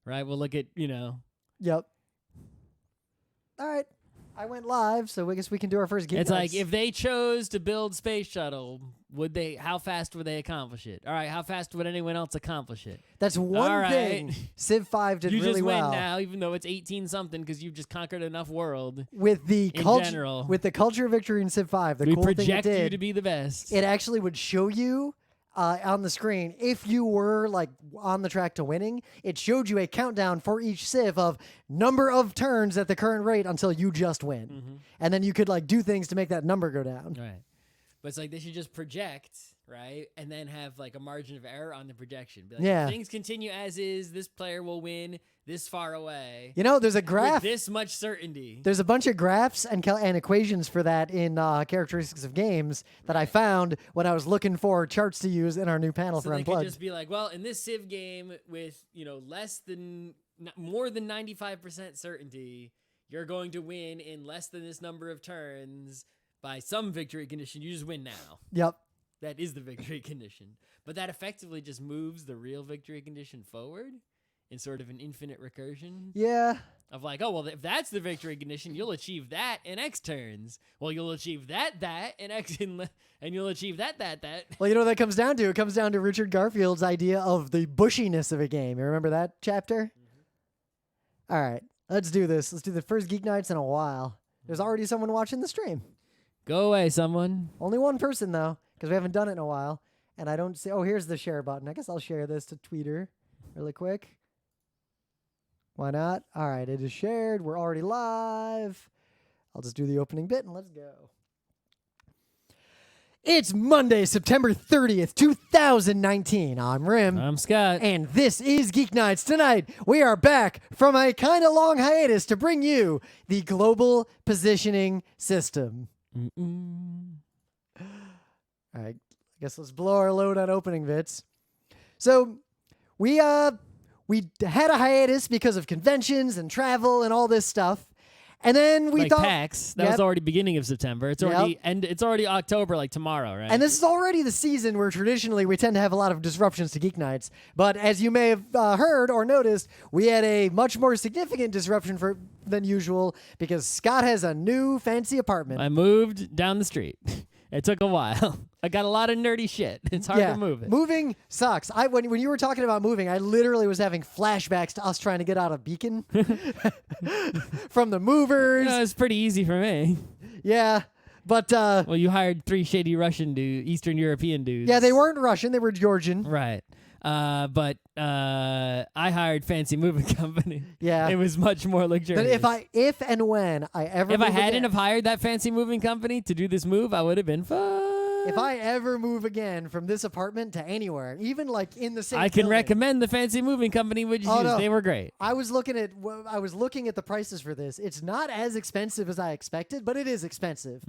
right? We'll look at, Yep. All right. I went live, so I guess we can do our first GeekNights. It's like if they chose to build Space Shuttle, how fast would they accomplish it? All right, how fast would anyone else accomplish it? That's one thing Civ 5 did you really well. You just win now, even though it's 18-something, because you've just conquered enough world. With the general. With the culture victory in Civ 5, we cool thing it did, project you to be the best. It actually would show you on the screen, if you were like on the track to winning, it showed you a countdown for each Civ of number of turns at the current rate until you just win. And then you could like do things to make that number go down. Right. But it's like they should just project, right? And then have like a margin of error on the projection. Be like, if things continue as is, this player will win this far away. There's a graph. With this much certainty. There's a bunch of graphs and equations for that in characteristics of games that I found when I was looking for charts to use in our new panel for Unplugged. So they could just be like, well, in this Civ game with, more than 95% certainty, you're going to win in less than this number of turns by some victory condition. You just win now. Yep. That is the victory condition. But that effectively just moves the real victory condition forward in sort of an infinite recursion. Yeah. Of like, oh, well, if that's the victory condition, you'll achieve that in X turns. Well, you'll achieve that, in X, and you'll achieve that. Well, you know what that comes down to? It comes down to Richard Garfield's idea of the bushiness of a game. You remember that chapter? All right. Let's do this. Let's do the first GeekNights in a while. There's already someone watching the stream. Go away, someone. Only one person, though, because we haven't done it in a while. And I don't see... Oh, here's the share button. I guess I'll share this to Twitter really quick. Why not? All right, it is shared. We're already live. I'll just do the opening bit and let's go. It's Monday, September 30th, 2019. I'm Rim. I'm Scott. And this is GeekNights. Tonight, we are back from a kind of long hiatus to bring you the global positioning system. All right, I guess let's blow our load on opening bits. So, we had a hiatus because of conventions and travel and all this stuff. And then we thought PAX, that was already beginning of September. It's already it's already October, like tomorrow, right? And this is already the season where traditionally we tend to have a lot of disruptions to GeekNights. But as you may have heard or noticed, we had a much more significant disruption than usual because Scott has a new fancy apartment. I moved down the street. It took a while. I got a lot of nerdy shit. It's hard to move it. Moving sucks. When you were talking about moving, I literally was having flashbacks to us trying to get out of Beacon from the movers. It's pretty easy for me. Yeah, but well, you hired 3 shady Russian dudes, Eastern European dudes. Yeah, they weren't Russian; they were Georgian. Right. But I hired Fancy Moving Company. Yeah, it was much more luxurious. But if and when I ever if I hadn't have hired that Fancy Moving Company to do this move, I would have been fine. If I ever move again from this apartment to anywhere, even like in the same I can building, recommend the Fancy Moving Company which you use. No. They were great. I was looking at the prices for this. It's not as expensive as I expected, but it is expensive.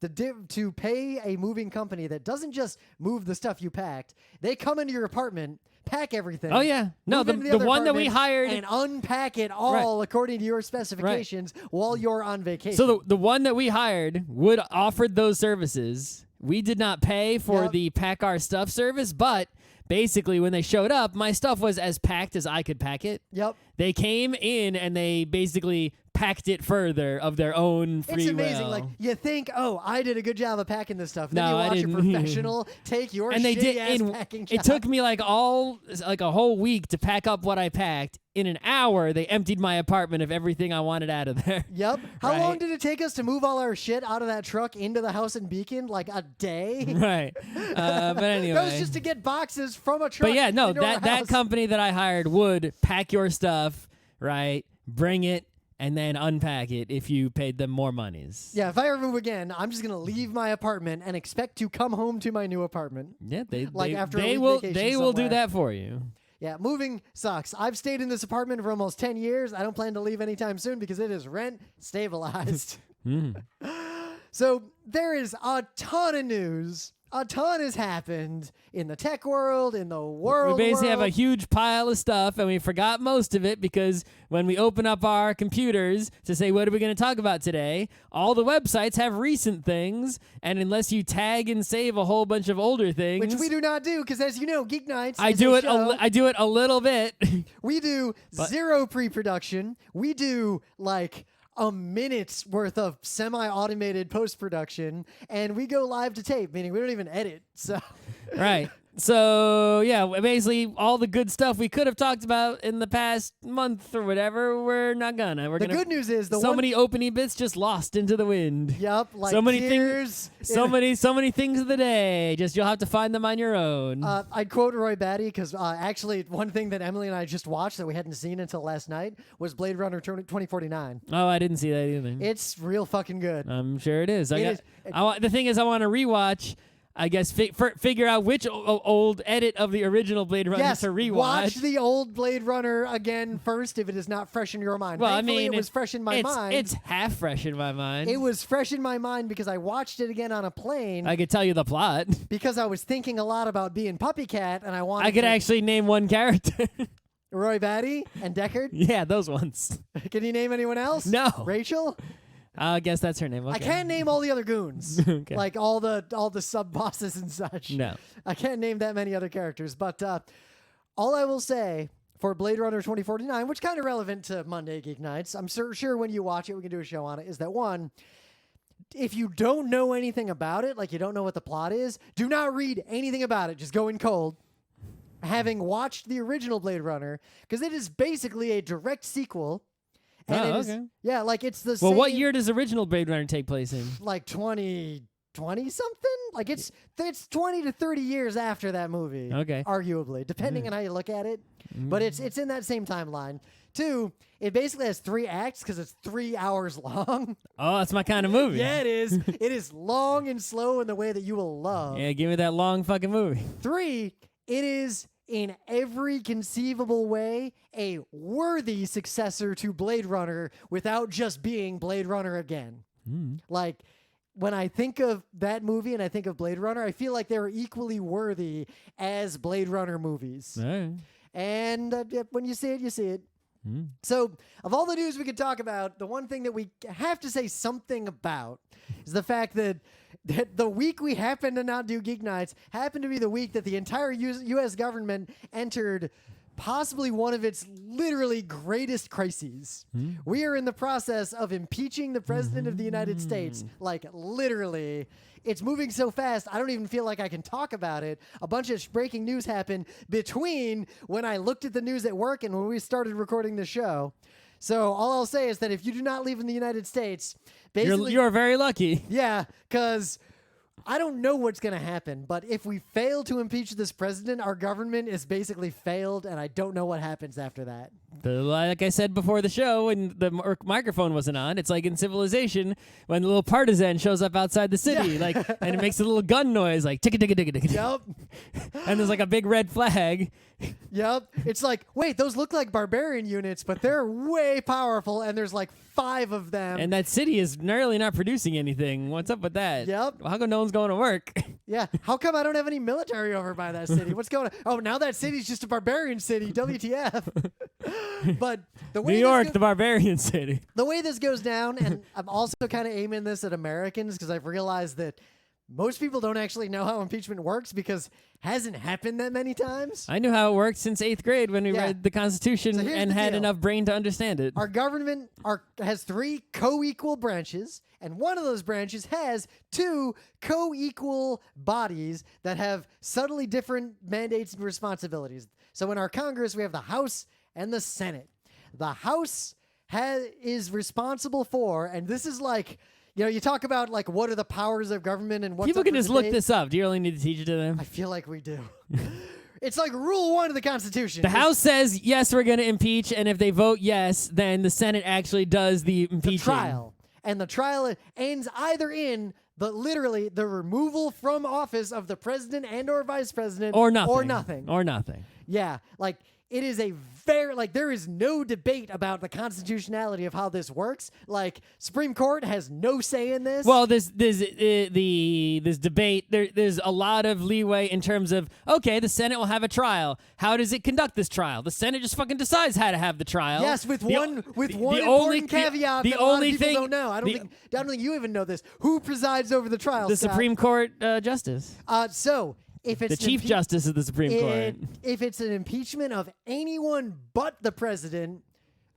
To pay a moving company that doesn't just move the stuff you packed, they come into your apartment, pack everything. Oh yeah, no, the one that we hired and unpack it all according to your specifications while you're on vacation. So the one that we hired offered those services. We did not pay for the pack our stuff service, but basically when they showed up, my stuff was as packed as I could pack it. Yep. They came in and they basically packed it further of their own free will. It's amazing. Like, you think, oh, I did a good job of packing this stuff. Then you watch a professional take your shitty-ass packing job. It took me like a whole week to pack up what I packed. In an hour, they emptied my apartment of everything I wanted out of there. Yep. How long did it take us to move all our shit out of that truck into the house in Beacon? Like a day? Right. But anyway. That was just to get boxes from a truck. But yeah, no, that house. company that I hired would pack your stuff, right? Bring it, and then unpack it if you paid them more monies. Yeah, if I ever move again, I'm just going to leave my apartment and expect to come home to my new apartment. Yeah, they will do that for you. Yeah, moving sucks. I've stayed in this apartment for almost 10 years. I don't plan to leave anytime soon because it is rent stabilized. So there is a ton of news a ton has happened in the tech world, in the world. We basically have a huge pile of stuff, and we forgot most of it because when we open up our computers to say, what are we going to talk about today, all the websites have recent things, and unless you tag and save a whole bunch of older things... Which we do not do, because as you know, Geek Nights I is do a it. show. I do it a little bit. We do zero pre-production. We do, like... a minute's worth of semi-automated post-production, and we go live to tape, meaning we don't even edit. So, Right. So, yeah, basically all the good stuff we could have talked about in the past month or whatever, we're not gonna. We're the gonna. good news is Many opening bits just lost into the wind. Yep, like so many tears. so many things of the day. Just you'll have to find them on your own. I'd quote Roy Batty because actually one thing that Emily and I just watched that we hadn't seen until last night was Blade Runner 2049. Oh, I didn't see that either. It's real fucking good. I'm sure it is. It The thing is, I want to rewatch. I guess figure out which old edit of the original Blade Runner Yes, to rewatch. watch the old Blade Runner again first if it is not fresh in your mind. Well, Thankfully, I mean, it was fresh in my mind. It's half fresh in my mind. It was fresh in my mind because I watched it again on a plane. I could tell you the plot. Because I was thinking a lot about being Puppy Cat, and I wanted I could to actually name one character. Roy Batty and Deckard. Yeah, those ones. Can you name anyone else? No. Rachel? I guess that's her name. Okay. I can't name all the other goons. Okay. Like all the sub bosses and such. No. I can't name that many other characters. But all I will say for Blade Runner 2049, which kind of relevant to Monday Geek Nights, I'm sure when you watch it, we can do a show on it, is that one, if you don't know anything about it, like you don't know what the plot is, do not read anything about it. Just go in cold. Having watched the original Blade Runner, because it is basically a direct sequel. And it is, okay. yeah, like it's the same. Well, what year does original Blade Runner take place in? Like 2020 something? Like it's 20 to 30 years after that movie. Okay. Arguably, depending on how you look at it. But it's in that same timeline. 2, it basically has 3 acts because it's 3 hours long. Oh, that's my kind of movie. Yeah, it is. It is long and slow in the way that you will love. Yeah, give me that long fucking movie. 3, it is in every conceivable way a worthy successor to Blade Runner without just being Blade Runner again. Like, when I think of that movie and I think of Blade Runner, I feel like they're equally worthy as Blade Runner movies. All right. And when you see it, you see it. So, of all the news we could talk about, the one thing that we have to say something about is the fact that the week we happen to not do Geek Nights happened to be the week that the entire U.S. government entered possibly one of its literally greatest crises. We are in the process of impeaching the President of the United States. Like, literally. It's moving so fast, I don't even feel like I can talk about it. A bunch of breaking news happened between when I looked at the news at work and when we started recording the show. So all I'll say is that if you do not live in the United States, basically... You're very lucky. Yeah, because I don't know what's going to happen, but if we fail to impeach this president, our government is basically failed, and I don't know what happens after that. Like I said before the show, when the microphone wasn't on, it's like in Civilization when the little partisan shows up outside the city, like, and it makes a little gun noise, like ticka ticka ticka ticka. Yep. And there's like a big red flag. Yep. It's like, wait, those look like barbarian units, but they're way powerful, and there's like 5 of them. And that city is nearly not producing anything. What's up with that? Yep. Well, how come no one's going to work? Yeah. How come I don't have any military over by that city? What's going on? Oh, now that city's just a barbarian city. WTF. But the way New York, the barbarian city. The way this goes down, and I'm also kind of aiming this at Americans because I've realized that most people don't actually know how impeachment works because it hasn't happened that many times. I knew how it worked since 8th grade when we read the Constitution and had enough brain to understand it. Our government has 3 co-equal branches, and one of those branches has 2 co-equal bodies that have subtly different mandates and responsibilities. So in our Congress, we have the House and the Senate. The House is responsible for, and this is like... You know, you talk about, like, what are the powers of government and what's People up can for just look debate. this up. Do you really need to teach it to them? I feel like we do. It's like Rule 1 of the Constitution. The House says, yes, we're going to impeach, and if they vote yes, then the Senate actually does the impeaching. The trial. And the trial ends either in literally the removal from office of the president and or vice president. Or nothing. Or nothing. Or nothing. Yeah, like... it is a very, like, there is no debate about the constitutionality of how this works. Like, Supreme Court has no say in this. Well, this debate, there's a lot of leeway in terms of, okay, the Senate will have a trial. How does it conduct this trial? The Senate just fucking decides how to have the trial. Yes, with one important caveat that a lot of people don't know. I don't think you even know this. Who presides over the trial? The Scott? Supreme Court justice. So if it's the Chief Justice of the Supreme Court. If it's an impeachment of anyone but the president,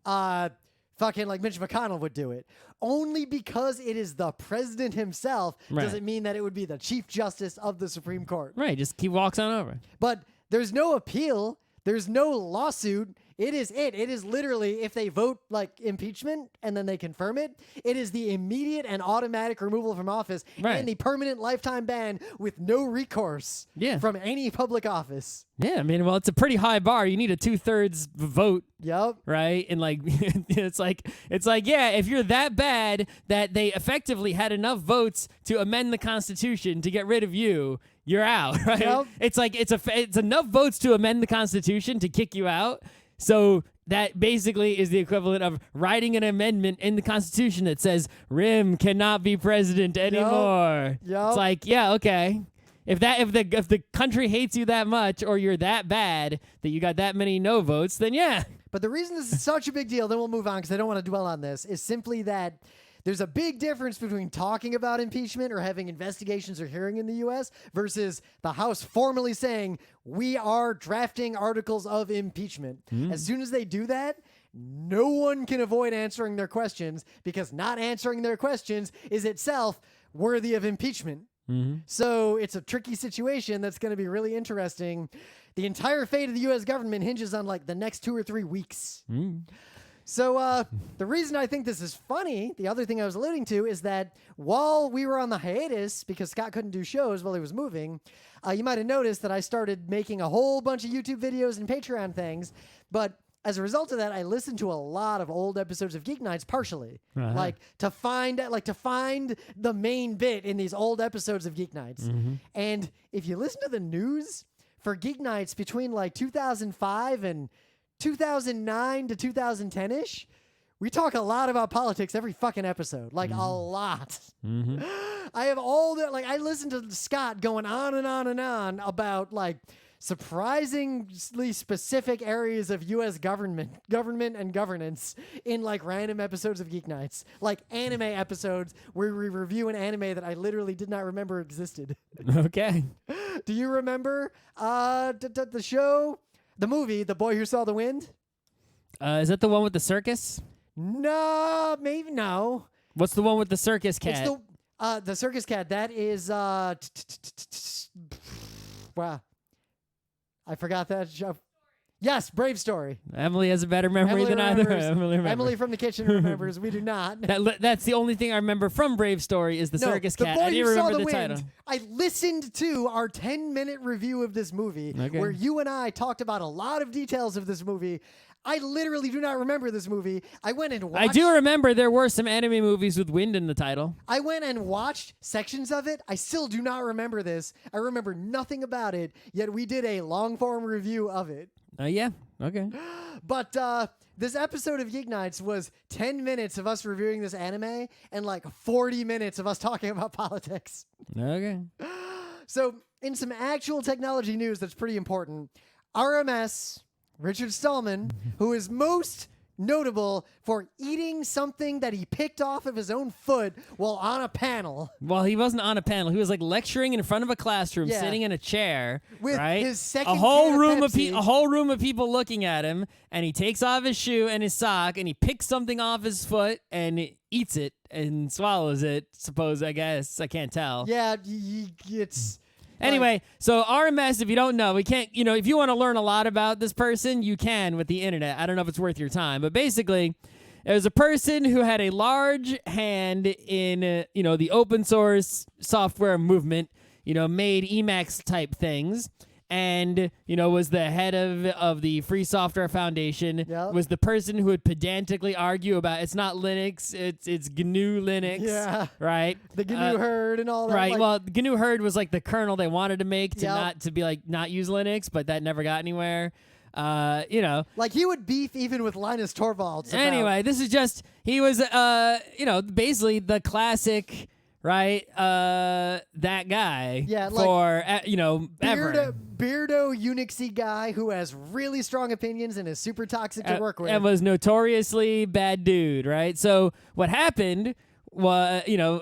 fucking like Mitch McConnell would do it. Only because it is the president himself does it mean that it would be the Chief Justice of the Supreme Court. Right, just he walks on over. But there's no appeal. There's no lawsuit. It is literally, if they vote like impeachment and then they confirm it, it is the immediate and automatic removal from office and the permanent lifetime ban with no recourse from any public office. Yeah, I mean, well, it's a pretty high bar. You need a 2/3 vote. Yep. Right? And like it's like, yeah, if you're that bad that they effectively had enough votes to amend the Constitution to get rid of you, you're out, right? Yep. It's like it's enough votes to amend the Constitution to kick you out. So that basically is the equivalent of writing an amendment in the Constitution that says Rim cannot be president anymore. Yep. It's like, yeah, okay. If the country hates you that much, or you're that bad that you got that many no votes, then yeah. But the reason this is such a big deal, then we'll move on because I don't want to dwell on this, is simply that there's a big difference between talking about impeachment or having investigations or hearing in the U.S. versus the House formally saying, we are drafting articles of impeachment. As soon as they do that, no one can avoid answering their questions because not answering their questions is itself worthy of impeachment. So it's a tricky situation that's going to be really interesting. The entire fate of the U.S. government hinges on like the next 2 or 3 weeks. So the reason I think this is funny, the other thing I was alluding to, is that while we were on the hiatus, because Scott couldn't do shows while he was moving, you might have noticed that I started making a whole bunch of YouTube videos and Patreon things. But as a result of that, I listened to a lot of old episodes of GeekNights partially, like to find the main bit in these old episodes of GeekNights. And if you listen to the news for GeekNights between like 2005 and 2009 to 2010-ish, we talk a lot about politics every fucking episode, like a lot. I have all the, like, I listened to Scott going on and on and on about like surprisingly specific areas of U.S. government and governance in like random episodes of Geek Nights, like anime episodes where we review an anime that I literally did not remember existed. Okay. Do you remember the show, the movie, The Boy Who Saw the Wind? Is that the one with the circus? No, maybe no. What's the one with the circus cat? It's the circus cat. That is wow. I forgot that show. Yes, Brave Story. Emily has a better memory than either. Emily from the kitchen remembers. We do not. That's the only thing I remember from Brave Story is the circus cat. I didn't remember the title. I listened to our 10-minute review of this movie where you and I talked about a lot of details of this movie. I literally do not remember this movie. I went and watched. I do remember there were some anime movies with wind in the title. I went and watched sections of it. I still do not remember this. I remember nothing about it, yet we did a long-form review of it. Yeah. Okay. But this episode of Geek Nights was 10 minutes of us reviewing this anime and like 40 minutes of us talking about politics. Okay. So in some actual technology news that's pretty important, RMS, Richard Stallman, who is most notable for eating something that he picked off of his own foot while on a panel. Well, he wasn't on a panel. He was like lecturing in front of a classroom, sitting in a chair, with right? his second a whole room of Pepsi. a whole room of people looking at him, and he takes off his shoe and his sock, and he picks something off his foot and eats it and swallows it. I guess I can't tell. Yeah, it's. Anyway, so RMS, if you don't know, we can't, if you want to learn a lot about this person, you can with the internet. I don't know if it's worth your time, but basically, it was a person who had a large hand in, the open source software movement, made Emacs type things. And, was the head of the Free Software Foundation, was the person who would pedantically argue about it's not Linux, it's GNU Linux, right? The GNU herd and all that. Right, well, GNU herd was like the kernel they wanted to make to not use Linux, but that never got anywhere. You know. Like, he would beef even with Linus Torvalds. Anyway, this is just, he was, you know, basically the classic, right, that guy for, you know, ever. Beardo Unixy guy who has really strong opinions and is super toxic to work with. And was notoriously bad dude, right? So what happened was, you know,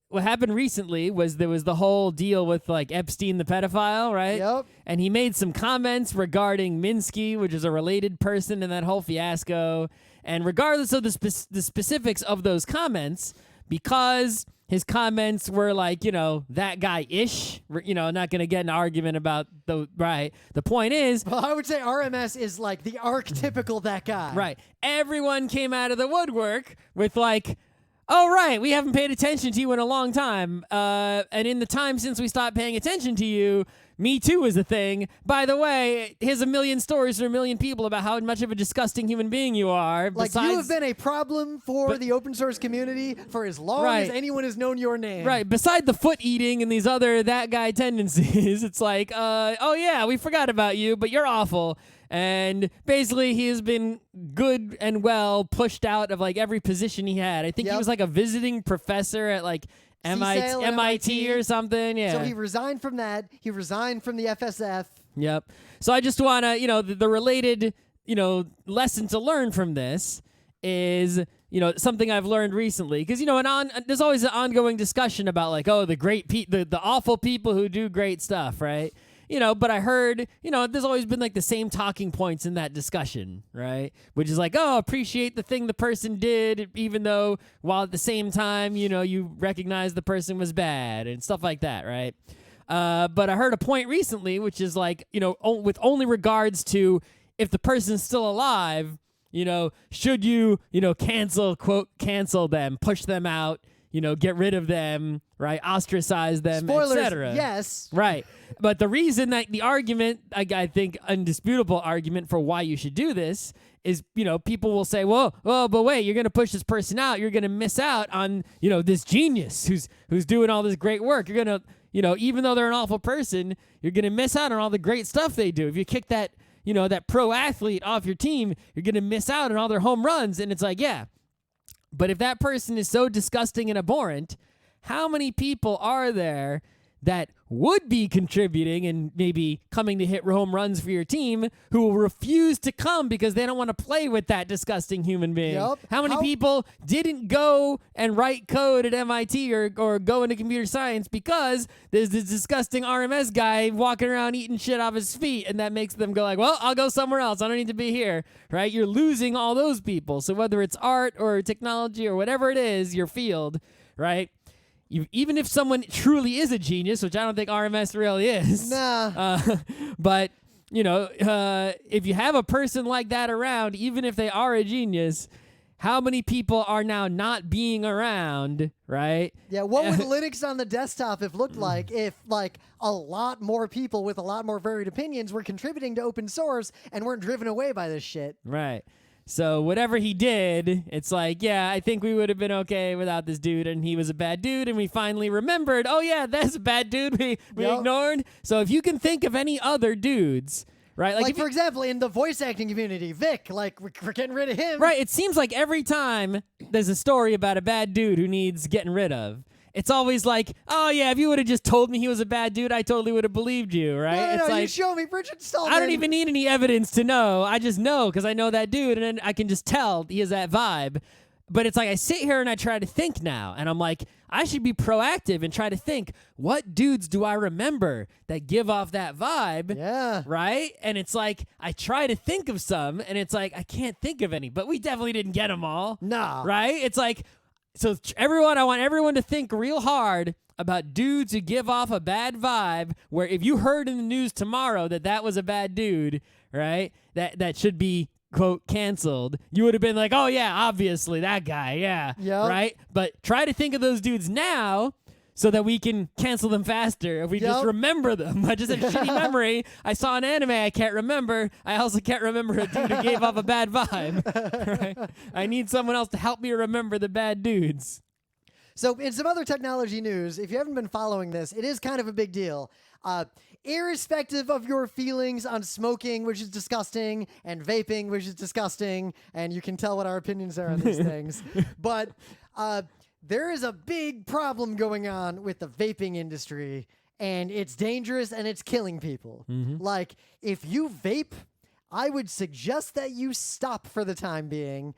what happened recently was there was the whole deal with like Epstein the pedophile, right? Yep. And he made some comments regarding Minsky, which is a related person in that whole fiasco. And regardless of the specifics of those comments, because his comments were like, you know, that guy-ish, you know, not going to get an argument about the, right. The point is... Well, I would say RMS is like the archetypical that guy. Right. Everyone came out of the woodwork with like, oh, right, we haven't paid attention to you in a long time. And in the time since we stopped paying attention to you, Me Too is a thing. By the way, here's a million stories for a million people about how much of a disgusting human being you are. Like, you have been a problem for the open source community for as long as anyone has known your name. Right. Beside the foot eating and these other that guy tendencies, it's like, oh, yeah, we forgot about you, but you're awful. And basically, he has been good and well pushed out of like every position he had. I think he was like a visiting professor at like MIT or something. Yeah. So he resigned from that. He resigned from the FSF. Yep. So I just want to, you know, the related, you know, lesson to learn from this is, you know, something I've learned recently. Because, you know, there's always an ongoing discussion about like, oh, the awful people who do great stuff, right? You know, but I heard, you know, there's always been like the same talking points in that discussion, right? Which is like, oh, appreciate the thing the person did, even though while at the same time, you know, you recognize the person was bad and stuff like that, right? But I heard a point recently, which is like, you know, with only regards to if the person's still alive, you know, should you, you know, quote, cancel them, push them out, you know, get rid of them, right? Ostracize them, Spoilers, etc. yes. Right. But the reason that the argument, I think, undisputable argument for why you should do this is, you know, people will say, well, but wait, you're going to push this person out. You're going to miss out on, you know, this genius who's doing all this great work. You're going to, you know, even though they're an awful person, you're going to miss out on all the great stuff they do. If you kick that, you know, that pro athlete off your team, you're going to miss out on all their home runs. And it's like, yeah. But if that person is so disgusting and abhorrent, how many people are there that would be contributing and maybe coming to hit home runs for your team who will refuse to come because they don't want to play with that disgusting human being? Yep. How many people didn't go and write code at MIT or go into computer science because there's this disgusting RMS guy walking around eating shit off his feet, and that makes them go like, well, I'll go somewhere else. I don't need to be here, right? You're losing all those people. So whether it's art or technology or whatever it is, your field, right? Even if someone truly is a genius, which I don't think RMS really is. Nah. But, you know, if you have a person like that around, even if they are a genius, how many people are now not being around, right? Yeah, what would Linux on the desktop have looked like if, like, a lot more people with a lot more varied opinions were contributing to open source and weren't driven away by this shit? Right. So whatever he did, it's like, yeah, I think we would have been okay without this dude, and he was a bad dude, and we finally remembered, oh, yeah, that's a bad dude we ignored. So if you can think of any other dudes, right? Like for example, in the voice acting community, Vic, like, we're getting rid of him. Right, it seems like every time there's a story about a bad dude who needs getting rid of, it's always like, oh, yeah, if you would have just told me he was a bad dude, I totally would have believed you, right? No, it's like, you show me Richard Stallman. I don't even need any evidence to know. I just know because I know that dude, and then I can just tell he has that vibe. But it's like I sit here and I try to think now, and I'm like, I should be proactive and try to think, what dudes do I remember that give off that vibe? Yeah. Right? And it's like, I try to think of some, and it's like, I can't think of any, but we definitely didn't get them all. No. Right? It's like, so I want everyone to think real hard about dudes who give off a bad vibe, where if you heard in the news tomorrow that was a bad dude, right, that should be, quote, canceled, you would have been like, oh, yeah, obviously, that guy, yeah, yep. Right? But try to think of those dudes now so that we can cancel them faster if we just remember them. I just have shitty memory. I saw an anime I can't remember. I also can't remember a dude who gave off a bad vibe. Right? I need someone else to help me remember the bad dudes. So in some other technology news, if you haven't been following this, it is kind of a big deal. irrespective of your feelings on smoking, which is disgusting, and vaping, which is disgusting, and you can tell what our opinions are on these things. But there is a big problem going on with the vaping industry, and it's dangerous and it's killing people. Like, if you vape, I would suggest that you stop for the time being.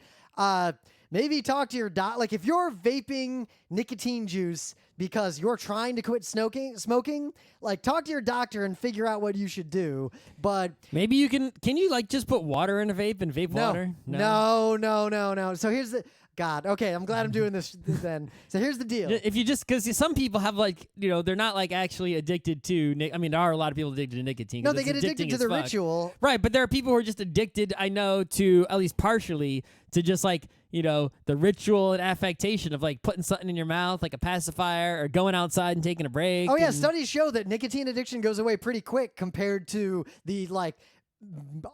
Maybe talk to your doc. Like, if you're vaping nicotine juice because you're trying to quit smoking, like, talk to your doctor and figure out what you should do. But maybe you can you like just put water in a vape and vape water? No. So here's the God. Okay, I'm glad I'm doing this then. So here's the deal. If you just, because some people have, like, you know, they're not like actually addicted to, I mean, there are a lot of people addicted to nicotine. No, they get addicted to the ritual. Right, but there are people who are just addicted, I know, to, at least partially, to just like, you know, the ritual and affectation of like putting something in your mouth, like a pacifier, or going outside and taking a break. Oh yeah, studies show that nicotine addiction goes away pretty quick compared to the like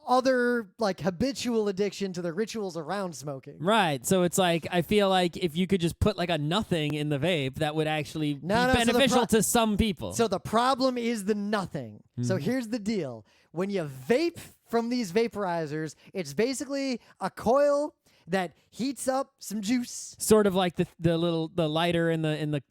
other like habitual addiction to the rituals around smoking. Right. So it's like, I feel like if you could just put like a nothing in the vape, that would actually be beneficial to some people. So the problem is the nothing. So here's the deal. When you vape from these vaporizers, it's basically a coil that heats up some juice, sort of like the lighter in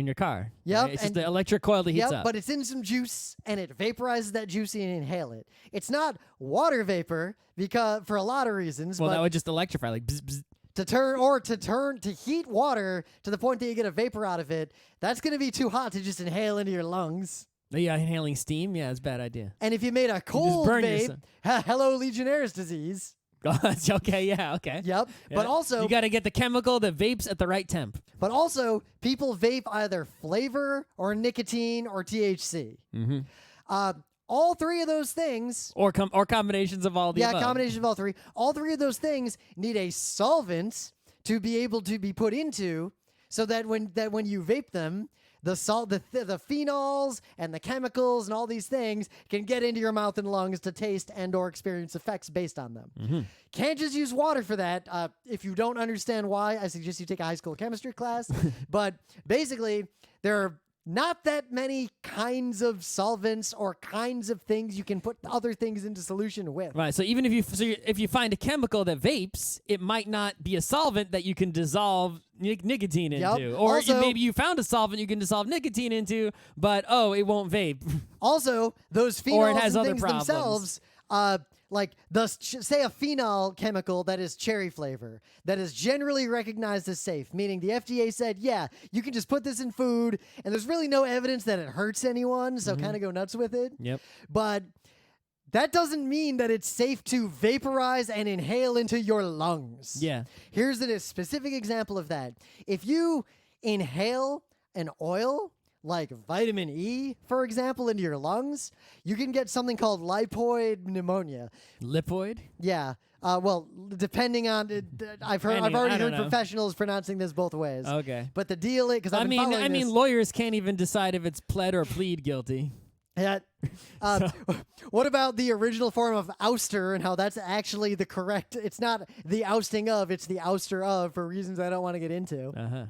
your car. Yep, right? It's just the electric coil that heats up. But it's in some juice and it vaporizes that juice and you inhale it. It's not water vapor because for a lot of reasons. Well, but that would just electrify, like bzz, bzz. To heat water to the point that you get a vapor out of it. That's going to be too hot to just inhale into your lungs. Yeah, inhaling steam. Yeah, it's a bad idea. And if you made a cold vape, hello Legionnaire's disease. Okay, yeah, okay. Yep. Yeah. But also, you got to get the chemical that vapes at the right temp. But also, people vape either flavor or nicotine or THC. All three of those things, or combinations of all the above. Yeah, combination of all three. All three of those things need a solvent to be able to be put into, so that when you vape them, the phenols and the chemicals and all these things can get into your mouth and lungs to taste and or experience effects based on them. Can't just use water for that. If you don't understand why, I suggest you take a high school chemistry class. But basically, there are not that many kinds of solvents or kinds of things you can put other things into solution with. Right. So even if you find a chemical that vapes, it might not be a solvent that you can dissolve nicotine into. Or also, maybe you found a solvent you can dissolve nicotine into, but it won't vape. Also, those phenols or it has and other things problems. themselves, like say a phenol chemical that is cherry flavor, that is generally recognized as safe, meaning the FDA said, yeah, you can just put this in food, and there's really no evidence that it hurts anyone, so kind of go nuts with it. Yep. But that doesn't mean that it's safe to vaporize and inhale into your lungs. Yeah. Here's a specific example of that. If you inhale an oil, like vitamin E, for example, into your lungs, you can get something called lipoid pneumonia. Lipoid? Yeah. Well, depending on I've already heard professionals pronouncing this both ways. Okay. But the deal is, because I mean, lawyers can't even decide if it's pled or plead guilty. Yeah. What about the original form of ouster and how that's actually the correct? It's not the ousting of, it's the ouster of, for reasons I don't want to get into.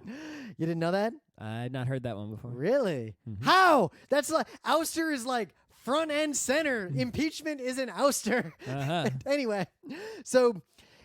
You didn't know that? I had not heard that one before. Really? How? That's like ouster is like front and center. Impeachment is an ouster. Anyway, so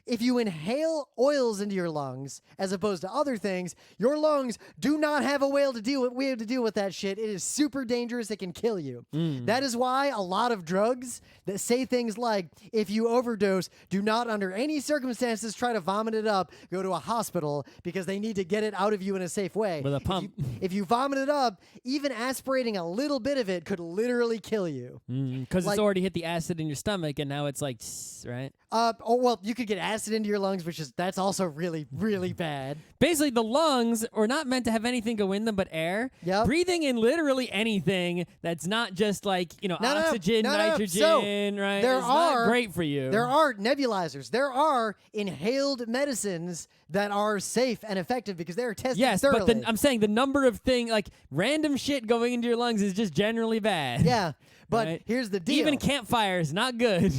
if you inhale oils into your lungs as opposed to other things, your lungs do not have a way to deal with that shit. It is super dangerous. It can kill you. That is why a lot of drugs that say things like, if you overdose, do not under any circumstances try to vomit it up, go to a hospital, because they need to get it out of you in a safe way. With a pump. If you vomit it up, even aspirating a little bit of it could literally kill you. Because it's already hit the acid in your stomach, and now it's like, right? Well, you could get acid into your lungs, that's also really, really bad. Basically, the lungs are not meant to have anything go in them but air. Yep. Breathing in literally anything that's not just like, oxygen, nitrogen, So, right? It's not great for you. There are nebulizers. There are inhaled medicines that are safe and effective because they're tested thoroughly. Yes, but I'm saying the number of things, like random shit going into your lungs is just generally bad. Yeah, but right? here's the deal. Even campfire is not good.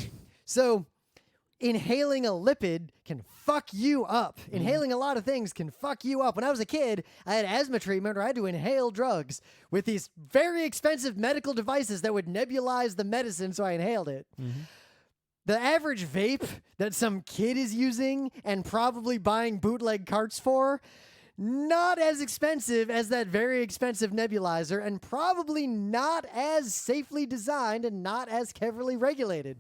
So inhaling a lipid can fuck you up. Inhaling a lot of things can fuck you up. When I was a kid, I had asthma treatment where I had to inhale drugs with these very expensive medical devices that would nebulize the medicine, so I inhaled it. The average vape that some kid is using and probably buying bootleg carts for, not as expensive as that very expensive nebulizer, and probably not as safely designed and not as carefully regulated.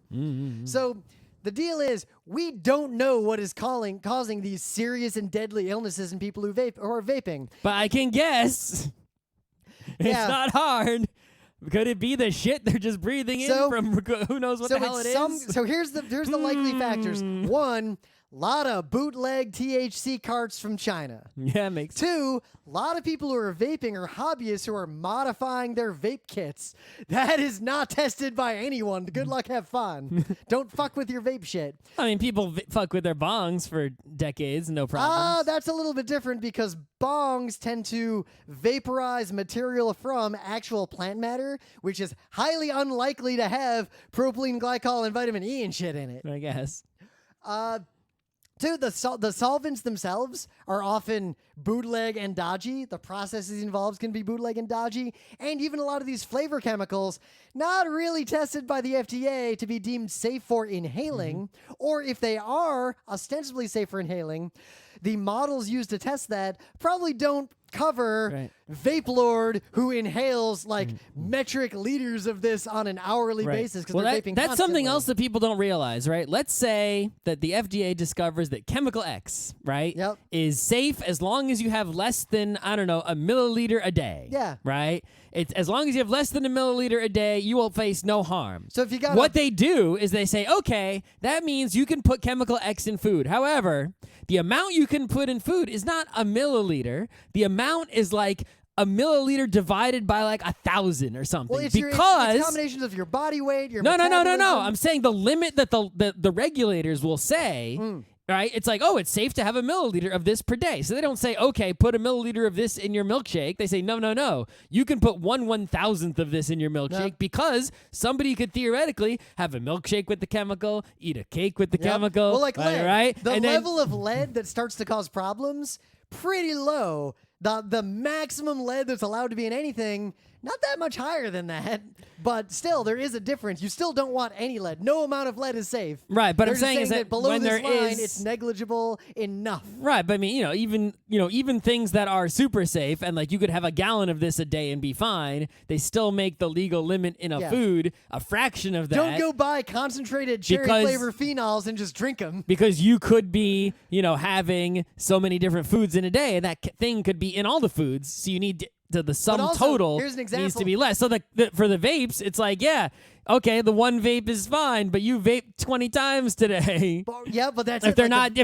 So the deal is, we don't know what is causing these serious and deadly illnesses in people who vape or are vaping. But I can guess. It's not hard. Could it be the shit they're just breathing in from who knows what the hell it is? So here's the likely factors. One, lot of bootleg THC carts from China. Yeah, makes sense. Two, a lot of people who are vaping are hobbyists who are modifying their vape kits. That is not tested by anyone. Good luck, have fun. Don't fuck with your vape shit. I mean, people fuck with their bongs for decades, no problem. That's a little bit different because bongs tend to vaporize material from actual plant matter, which is highly unlikely to have propylene glycol and vitamin E and shit in it. I guess. Dude, the solvents themselves are often bootleg and dodgy. The processes involved can be bootleg and dodgy. And even a lot of these flavor chemicals, not really tested by the FDA to be deemed safe for inhaling. Or if they are ostensibly safe for inhaling, the models used to test that probably don't cover Vape Lord who inhales like metric liters of this on an hourly basis because they're vaping that's constantly. something else that people don't realize, right? Let's say that the FDA discovers that chemical X, right, is safe as long as you have less than, I don't know, a milliliter a day. Yeah. Right? It's as long as you have less than a milliliter a day, you will face no harm. So if you got what they do is they say, okay, that means you can put chemical X in food. However, the amount you can put in food is not a milliliter. The amount is like a milliliter divided by like 1,000 or something. Well, it's because combinations of your body weight, your no. metabolism. I'm saying the limit that the regulators will say. Right? It's like, oh, it's safe to have a milliliter of this per day. So they don't say, okay, put a milliliter of this in your milkshake. They say, no. You can put 1/1000th of this in your milkshake because somebody could theoretically have a milkshake with the chemical, eat a cake with the chemical. Well, like lead. Right? The level of lead that starts to cause problems, pretty low. The maximum lead that's allowed to be in anything, not that much higher than that. But still, there is a difference. You still don't want any lead. No amount of lead is safe. Right, but They're I'm saying is that below when this there line, is it's negligible enough. Right, but I mean, even things that are super safe and like you could have a gallon of this a day and be fine, they still make the legal limit in a food a fraction of that. Don't go buy concentrated cherry flavor phenols and just drink them. Because you could be, having so many different foods in a day, and that thing could be in all the foods. So you need the sum total here's an example. Needs to be less. So for the vapes, it's like, okay, the one vape is fine, but you vape 20 times today. But that's if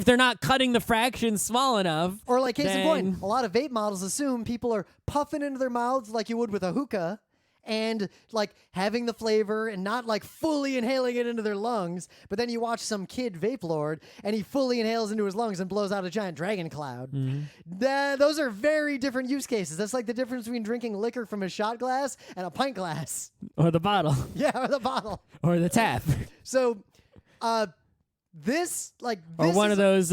they're not cutting the fraction small enough. Or like case in point, a lot of vape models assume people are puffing into their mouths like you would with a hookah. And like having the flavor and not like fully inhaling it into their lungs. But then you watch some kid vape lord and he fully inhales into his lungs and blows out a giant dragon cloud. Those are very different use cases. That's like the difference between drinking liquor from a shot glass and a pint glass. Or the bottle. Yeah, or the bottle. Or the tap. So, or one of those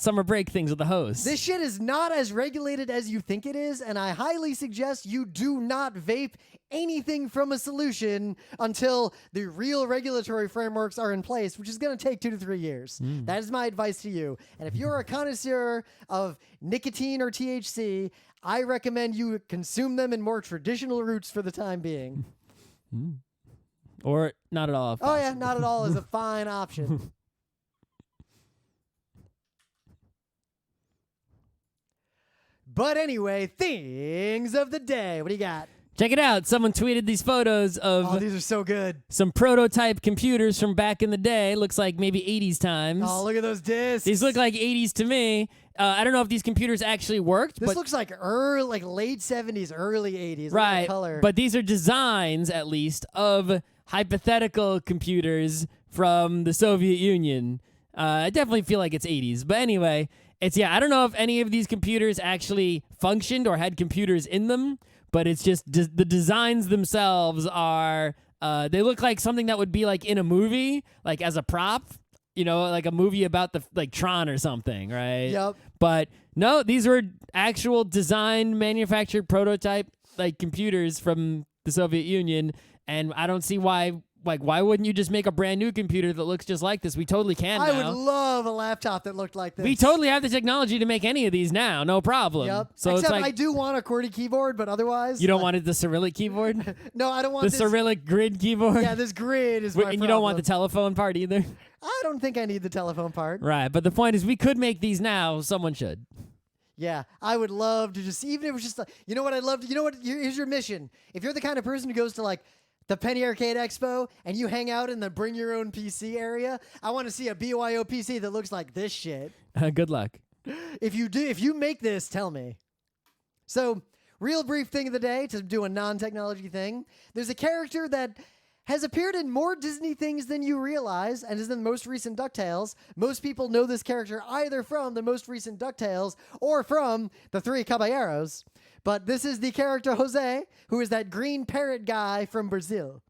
summer break things with the hose. This shit is not as regulated as you think it is, and I highly suggest you do not vape anything from a solution until the real regulatory frameworks are in place, which is going to take 2 to 3 years. That is my advice to you. And if you're a connoisseur of nicotine or THC, I recommend you consume them in more traditional routes for the time being. Or not at all. Oh, yeah, not at all is a fine option. But anyway, things of the day. What do you got? Check it out. Someone tweeted these photos of these are so good. Some prototype computers from back in the day. Looks like maybe 80s times. Oh, look at those discs. These look like 80s to me. I don't know if these computers actually worked. This looks like late 70s, early 80s. Right. Color. But these are designs, at least, of hypothetical computers from the Soviet Union. I definitely feel like it's 80s. But anyway, I don't know if any of these computers actually functioned or had computers in them. But it's just the designs themselves are, they look like something that would be like in a movie, like as a prop. like a movie about like Tron or something, right? Yep. But no, these were actual designed, manufactured prototype like computers from the Soviet Union, and I don't see why. Like, why wouldn't you just make a brand new computer that looks just like this? We totally can I now. would love a laptop that looked like this. We totally have the technology to make any of these now, no problem. Yep. So Except it's like I do want a QWERTY keyboard, but otherwise you don't want the Cyrillic keyboard, No, I don't want the this. Cyrillic grid keyboard. Yeah, this grid is my And you don't want the problem. telephone part either. I don't think I need the telephone part. Right, but the point is, we could make these now. Someone should. Yeah, I would love to just, even if it was just like, you know what I'd love to, you know what, here's your mission. If you're the kind of person who goes to like the Penny Arcade Expo and you hang out in the bring your own PC area, I want to see a BYO PC that looks like this shit. Good luck. If you make this, tell me. So, real brief thing of the day to do a non-technology thing. There's a character that has appeared in more Disney things than you realize and is in the most recent DuckTales. Most people know this character either from the most recent DuckTales or from the Three Caballeros. But this is the character Jose, who is that green parrot guy from Brazil.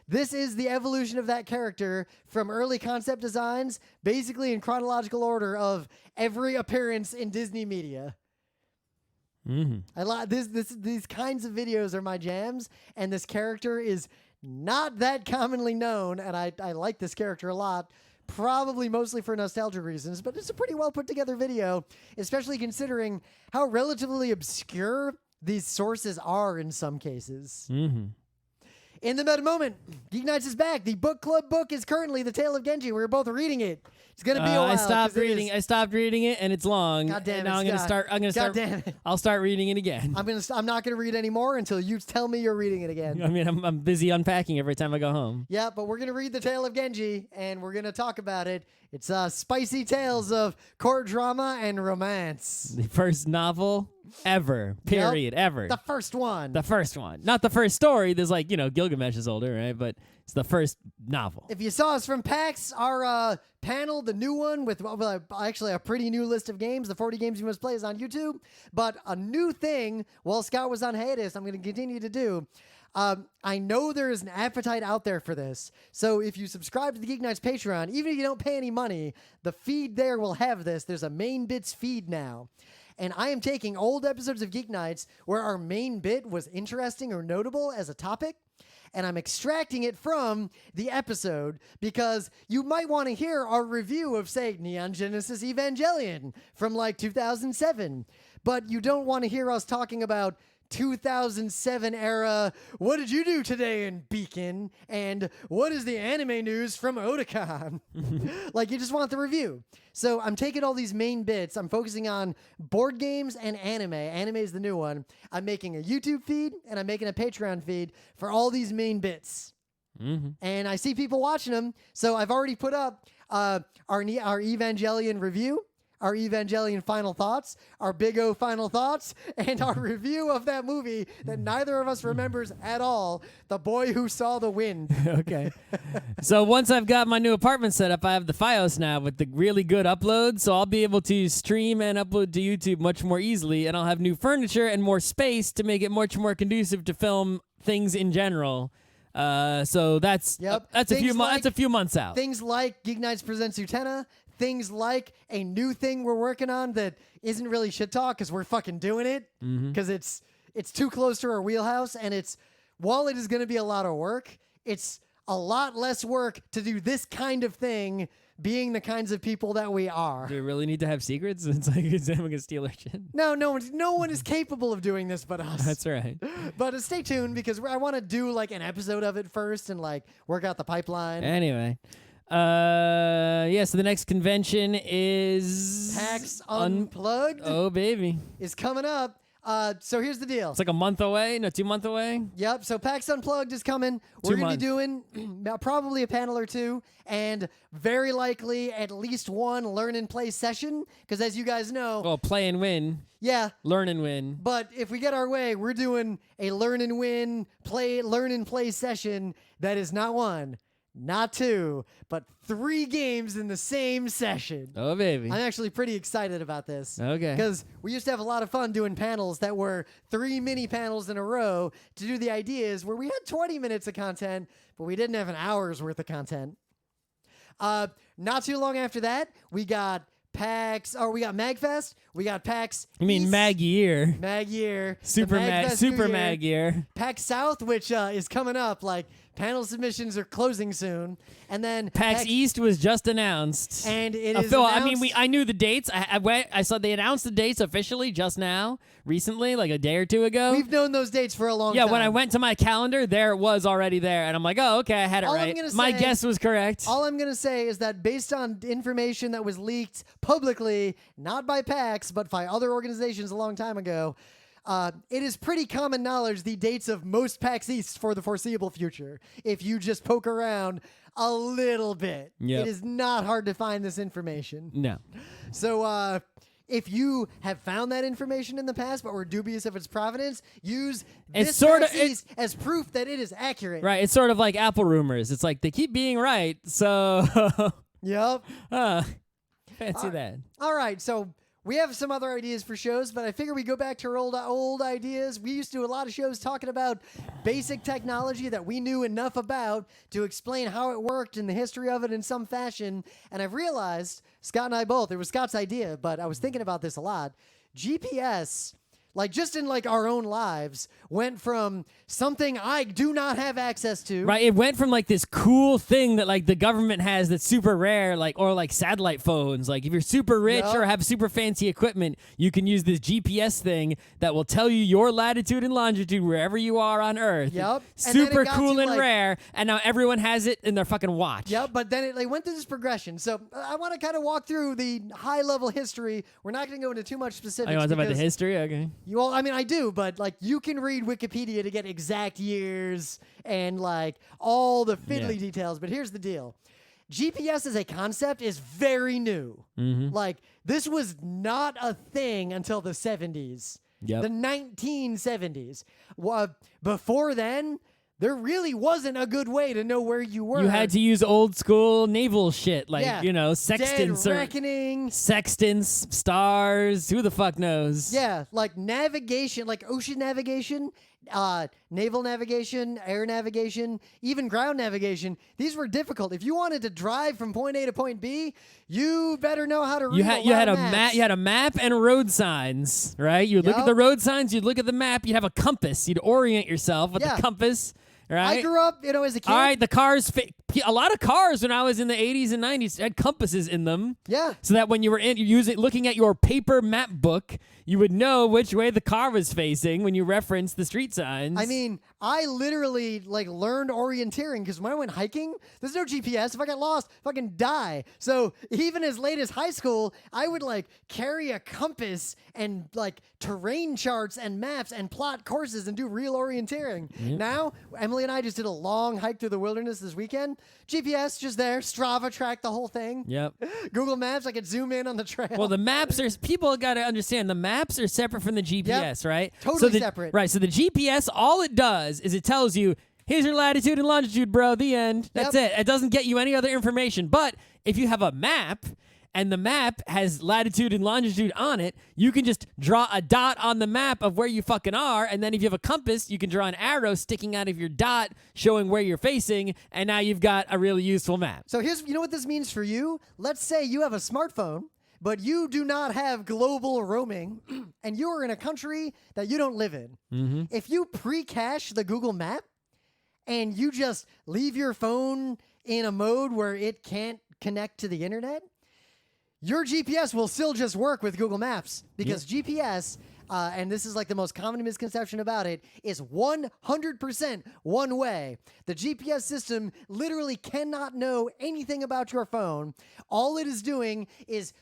This is the evolution of that character from early concept designs, basically in chronological order of every appearance in Disney media. Mm-hmm. I like these kinds of videos are my jams, and this character is not that commonly known, and I like this character a lot, probably mostly for nostalgia reasons, but it's a pretty well put together video, especially considering how relatively obscure these sources are in some cases. Mm-hmm. In the meta moment, GeekNights is back. The book club book is currently The Tale of Genji. We're both reading it. It's gonna be a while. I stopped reading it, and it's long. God damn it, Now I'm gonna Scott. start. God damn it. I'll start reading it again. I'm not gonna read anymore until you tell me you're reading it again. I mean, I'm busy unpacking every time I go home. Yeah, but we're going to read The Tale of Genji, and we're going to talk about it. It's spicy tales of court drama and romance. The first novel ever, period, ever. The first one. The first one. Not the first story. There's like, Gilgamesh is older, right? But it's the first novel. If you saw us from PAX, our panel, the new one with actually a pretty new list of games, the 40 games you must play is on YouTube. But a new thing, while Scott was on hiatus, I'm going to continue to do. I know there is an appetite out there for this. So if you subscribe to the GeekNights Patreon, even if you don't pay any money, the feed there will have this. There's a main bits feed now. And I am taking old episodes of GeekNights where our main bit was interesting or notable as a topic, and I'm extracting it from the episode because you might want to hear our review of, say, Neon Genesis Evangelion from like 2007, but you don't want to hear us talking about 2007 era, what did you do today in Beacon? And what is the anime news from Otakon? Like, you just want the review. So I'm taking all these main bits. I'm focusing on board games and anime. Anime is the new one. I'm making a YouTube feed and I'm making a Patreon feed for all these main bits. Mm-hmm. And I see people watching them. So I've already put up our Evangelion review, our Evangelion final thoughts, our Big O final thoughts, and our review of that movie that neither of us remembers at all, The Boy Who Saw the Wind. Okay. So once I've got my new apartment set up, I have the Fios now with the really good upload, so I'll be able to stream and upload to YouTube much more easily, and I'll have new furniture and more space to make it much more conducive to film things in general. So that's a few months out. Things like GeekNights Presents Utena, things like a new thing we're working on that isn't really shit talk because we're fucking doing it because it's too close to our wheelhouse, and while it is going to be a lot of work, it's a lot less work to do this kind of thing being the kinds of people that we are. Do we really need to have secrets? It's like, is anyone going to steal our shit? No one is capable of doing this but us. That's right. But stay tuned because I want to do like an episode of it first and like work out the pipeline. Anyway. So the next convention is PAX Unplugged. Oh, baby. Is coming up. So here's the deal. It's like a month away? No, 2 months away? Yep. So PAX Unplugged is coming. We're going to be doing probably a panel or two and very likely at least one learn and play session. Because as you guys know. Well, play and win. Yeah. Learn and win. But if we get our way, we're doing a learn and win, learn and play session that is not one, not two, but 3 games in the same session. Oh, baby. I'm actually pretty excited about this. Okay. Because we used to have a lot of fun doing panels that were 3 mini panels in a row to do the ideas where we had 20 minutes of content, but we didn't have an hour's worth of content. Not too long after that, we got we got MagFest, we got PAX You mean East, Mag Year. Mag Year, Super New Mag Year. PAX South, which is coming up, like panel submissions are closing soon, and then PAX East was just announced. and it is Phil, announced, I knew the dates. I saw they announced the dates officially just now, recently, like a day or two ago. we've known those dates for a long time. Yeah, when I went to my calendar, there it was already there, and I'm like, oh, okay, I had it All I'm right. gonna My say- guess was correct. All I'm going to say is that based on information that was leaked publicly, not by PAX, but by other organizations a long time ago, it is pretty common knowledge the dates of most PAX East for the foreseeable future. If you just poke around a little bit, Yep. it is not hard to find this information. No. So, if you have found that information in the past but were dubious of its provenance, use It's this sorta- PAX East as proof that it is accurate. Right, it's sort of like Apple rumors. It's like they keep being right, so Yep. fancy that. All right, so we have some other ideas for shows, but I figure we go back to our old ideas. We used to do a lot of shows talking about basic technology that we knew enough about to explain how it worked and the history of it in some fashion. And I've realized, Scott and I both, it was Scott's idea, but I was thinking about this a lot. GPS, like just in like our own lives, went from something I do not have access to. Right, it went from like this cool thing that like the government has that's super rare, like or like satellite phones. Like if you're super rich Yup. or have super fancy equipment, you can use this GPS thing that will tell you your latitude and longitude wherever you are on Earth. Yup. And then it Super got cool to, and like- rare, and now everyone has it in their fucking watch. Yep, but then it went through this progression. So I want to kind of walk through the high-level history. We're not going to go into too much specifics. Oh, you want to talk about the because history? Okay. I mean, I do, but like you can read Wikipedia to get exact years and like all the fiddly Yeah. details. But here's the deal. GPS as a concept is very new. Mm-hmm. Like this was not a thing until the 70s. Yep. The 1970s. Before then, there really wasn't a good way to know where you were. You had to use old school naval shit, like, Yeah. you know, Dead sextants or reckoning. sextants, stars, who the fuck knows? Yeah, like navigation, like ocean navigation, naval navigation, air navigation, even ground navigation. These were difficult. If you wanted to drive from point A to point B, you better know how to read You a had lot of a map. maps. You had a map and road signs, right? You'd look at Yup. the road signs. You'd look at the map. You'd have a compass. You'd orient yourself with Yeah. the compass, right? I grew up, as a kid. All right, the cars. A lot of cars when I was in the 80s and 90s had compasses in them, Yeah. so that when you were looking at your paper map book, you would know which way the car was facing when you referenced the street signs. I mean, I literally like learned orienteering because when I went hiking, there's no GPS. If I got lost, I fucking die. So even as late as high school, I would like carry a compass and like terrain charts and maps and plot courses and do real orienteering. Now, Emily and I just did a long hike through the wilderness this weekend. GPS just there, Strava tracked the whole thing. Yep. Google Maps, I could zoom in on the trail. Well, the maps are people got to understand. The maps are separate from the GPS, right? Totally separate. Right. So the GPS, all it does is it tells you, here's your latitude and longitude, bro. The end. That's Yep. it. It doesn't get you any other information. But if you have a map and the map has latitude and longitude on it, you can just draw a dot on the map of where you fucking are. And then if you have a compass, you can draw an arrow sticking out of your dot showing where you're facing. And now you've got a really useful map. So you know what this means for you? Let's say you have a smartphone, but you do not have global roaming, and you are in a country that you don't live in. Mm-hmm. If you pre-cache the Google Map and you just leave your phone in a mode where it can't connect to the internet, your GPS will still just work with Google Maps because GPS, and this is like the most common misconception about it, is 100% one way. The GPS system literally cannot know anything about your phone. All it is doing is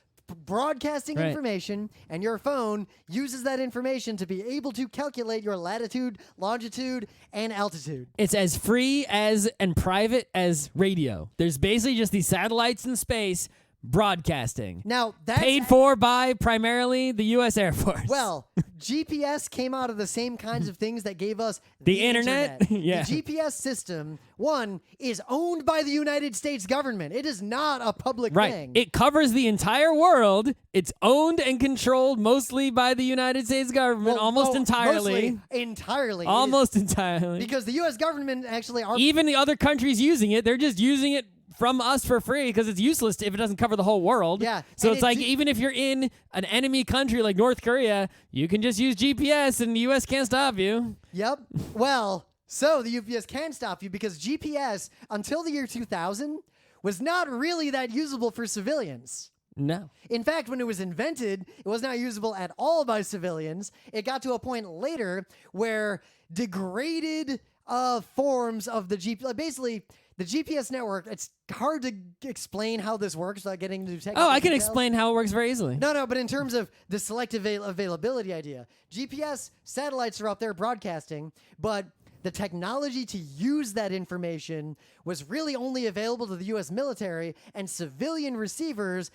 broadcasting Right. information, and your phone uses that information to be able to calculate your latitude, longitude, and altitude. It's as free as and private as radio. There's basically just these satellites in space broadcasting. Now, that's Paid for by primarily the U.S. Air Force. Well, GPS came out of the same kinds of things that gave us The internet? Yeah. The GPS system, one, is owned by the United States government. It is not a public right. thing. It covers the entire world. It's owned and controlled mostly by the United States government, Well, almost no, entirely. mostly, entirely. It is- Almost entirely. because the U.S. government actually are. Even the other countries using it, they're just using it from us for free because it's useless if it doesn't cover the whole world. Yeah, So and it's like even if you're in an enemy country like North Korea, you can just use GPS and the U.S. can't stop you. Yep. Well, so the UPS can stop you because GPS, until the year 2000, was not really that usable for civilians. No. In fact, when it was invented, it was not usable at all by civilians. It got to a point later where degraded forms of the GPS, basically the GPS network, it's hard to explain how this works without getting into technical Oh, I can details. explain how it works very easily. No, but in terms of the selective availability idea, GPS satellites are up there broadcasting, but the technology to use that information was really only available to the U.S. military, and civilian receivers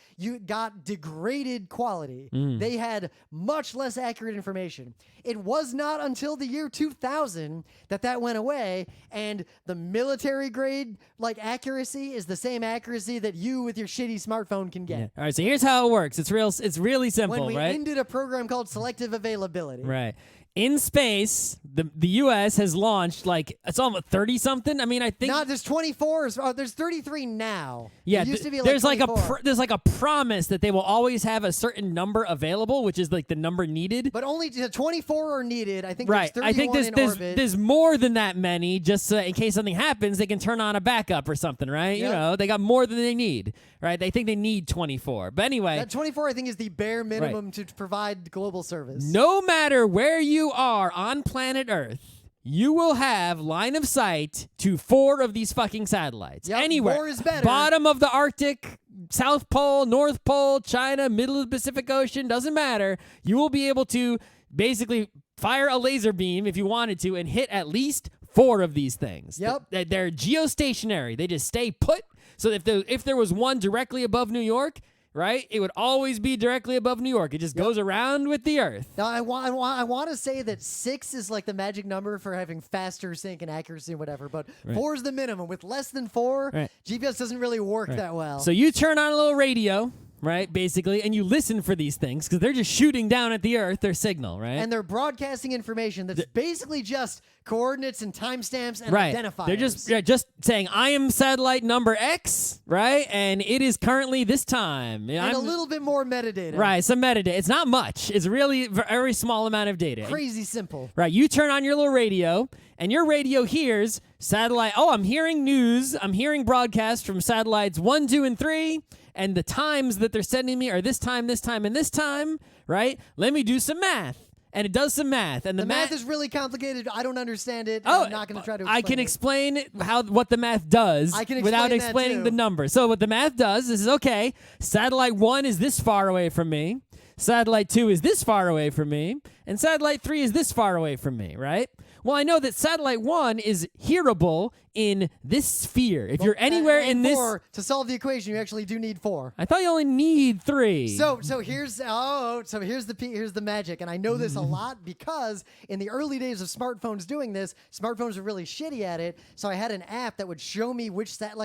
got degraded quality. They had much less accurate information. It was not until the year 2000 that went away, and the military grade accuracy is the same accuracy that you with your shitty smartphone can get. Yeah. All right, so here's how it works. It's really simple, When we right? ended a program called selective availability. Right. In space, the U.S. has launched it's almost 30-something. I mean, I think... No, there's 24. There's 33 now. Yeah, There used to be there's 24. there's a promise that they will always have a certain number available, which is like the number needed. But only 24 are needed. I think Right. there's 31 I think in orbit. there's more than that many, just so in case something happens, they can turn on a backup or something, right? Yep. You know, they got more than they need, right? They think they need 24. But anyway, That 24, I think, is the bare minimum to provide global service. no matter where you are on planet Earth, you will have line of sight to 4 of these fucking satellites. Yep, Anywhere. more is better. Bottom of the Arctic, South Pole, North Pole, China, middle of the Pacific Ocean, doesn't matter. You will be able to basically fire a laser beam if you wanted to and hit at least 4 of these things. Yep. They're geostationary. They just stay put. So if there was one directly above New York, right, it would always be directly above New York. It just goes around with the Earth. Now, I want to say that 6 is like the magic number for having faster sync and accuracy and whatever, but 4 is the minimum. With less than 4, GPS doesn't really work that well. So you turn on a little radio, right, basically, and you listen for these things because they're just shooting down at the Earth their signal, right? And they're broadcasting information that's basically just coordinates and timestamps and right. identifiers. They're just saying, I am satellite number X, right, and it is currently this time. And a little bit more metadata. Right, some metadata. It's not much. It's really a very small amount of data. Crazy simple. Right, you turn on your little radio, and your radio hears satellite. Oh, I'm hearing news. I'm hearing broadcasts from satellites 1, 2, and 3, and the times that they're sending me are this time, and this time, right? Let me do some math. And it does some math. And the math is really complicated. I don't understand it. Oh, I'm not going to try to explain I can it. explain what the math does I can without explain that explaining too. the numbers. So what the math does is, okay, satellite 1 is this far away from me. Satellite 2 is this far away from me. And satellite 3 is this far away from me, right? Well, I know that satellite 1 is hearable in this sphere. If you're anywhere in this... 4, to solve the equation, you actually do need 4. I thought you only need 3. So here's the magic, and I know this a lot because in the early days of smartphones doing this, smartphones were really shitty at it. So I had an app that would show me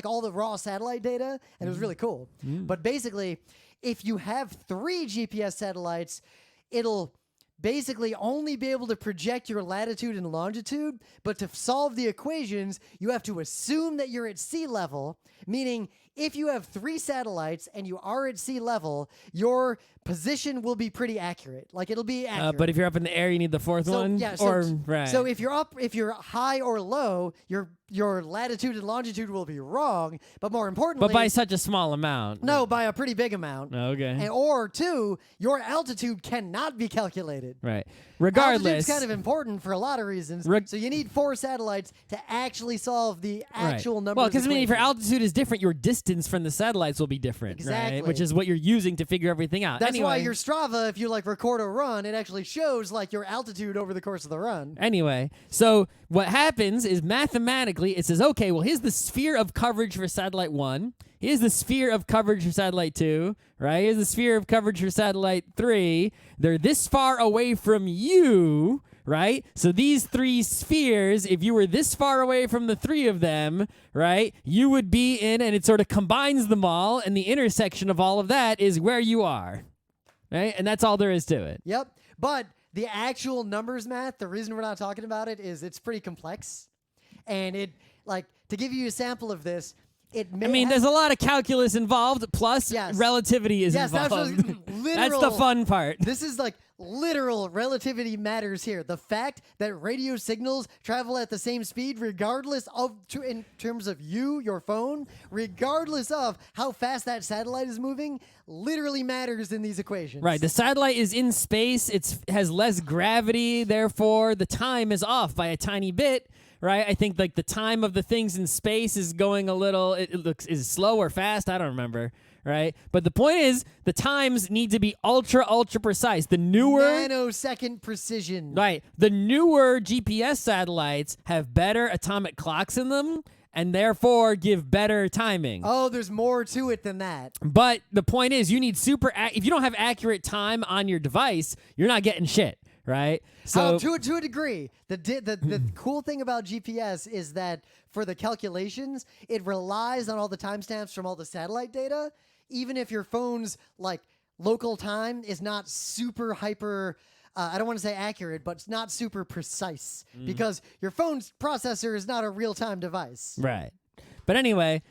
all the raw satellite data, and it was really cool. But basically, if you have 3 GPS satellites, it'll basically only be able to project your latitude and longitude, but to solve the equations, you have to assume that you're at sea level, meaning if you have 3 satellites and you are at sea level, your position will be pretty accurate. Like, it'll be accurate. but if you're up in the air, you need the 4th one? Yeah, right. So if you're high or low, your latitude and longitude will be wrong, but more importantly... But by such a small amount. No, by a pretty big amount. Okay. Or 2, your altitude cannot be calculated. Right. Regardless... Altitude's kind of important for a lot of reasons, so you need 4 satellites to actually solve the actual numbers. Well, because, if your altitude is different, your distance from the satellites will be different, Exactly. right? Which is what you're using to figure everything out. That's why your Strava, if you record a run, it actually shows your altitude over the course of the run. Anyway, so what happens is mathematically it says, okay, well, here's the sphere of coverage for satellite 1. Here's the sphere of coverage for satellite 2, right? Here's the sphere of coverage for satellite 3. They're this far away from you, right? So these 3 spheres, if you were this far away from the 3 of them, right, you would be in, and it sort of combines them all, and the intersection of all of that is where you are, right? And that's all there is to it. Yep. But the actual numbers math, the reason we're not talking about it is it's pretty complex. And to give you a sample of this, It may I mean, there's a lot of calculus involved, plus relativity is involved. That's the fun part. This is like literal relativity matters here. The fact that radio signals travel at the same speed, regardless of, in terms of your phone, regardless of how fast that satellite is moving, literally matters in these equations. Right. The satellite is in space. It has less gravity. Therefore, the time is off by a tiny bit. Right, I think like the time of the things in space is going a little. Is slow or fast. I don't remember. Right, but the point is the times need to be ultra precise. The newer nanosecond precision. Right, the newer GPS satellites have better atomic clocks in them, and therefore give better timing. Oh, there's more to it than that. But the point is, you need if you don't have accurate time on your device, you're not getting shit. Right? So to a degree, the cool thing about GPS is that for the calculations, it relies on all the timestamps from all the satellite data. Even if your phone's like local time is not super hyper, I don't want to say accurate, but it's not super precise because your phone's processor is not a real-time device. Right. But anyway,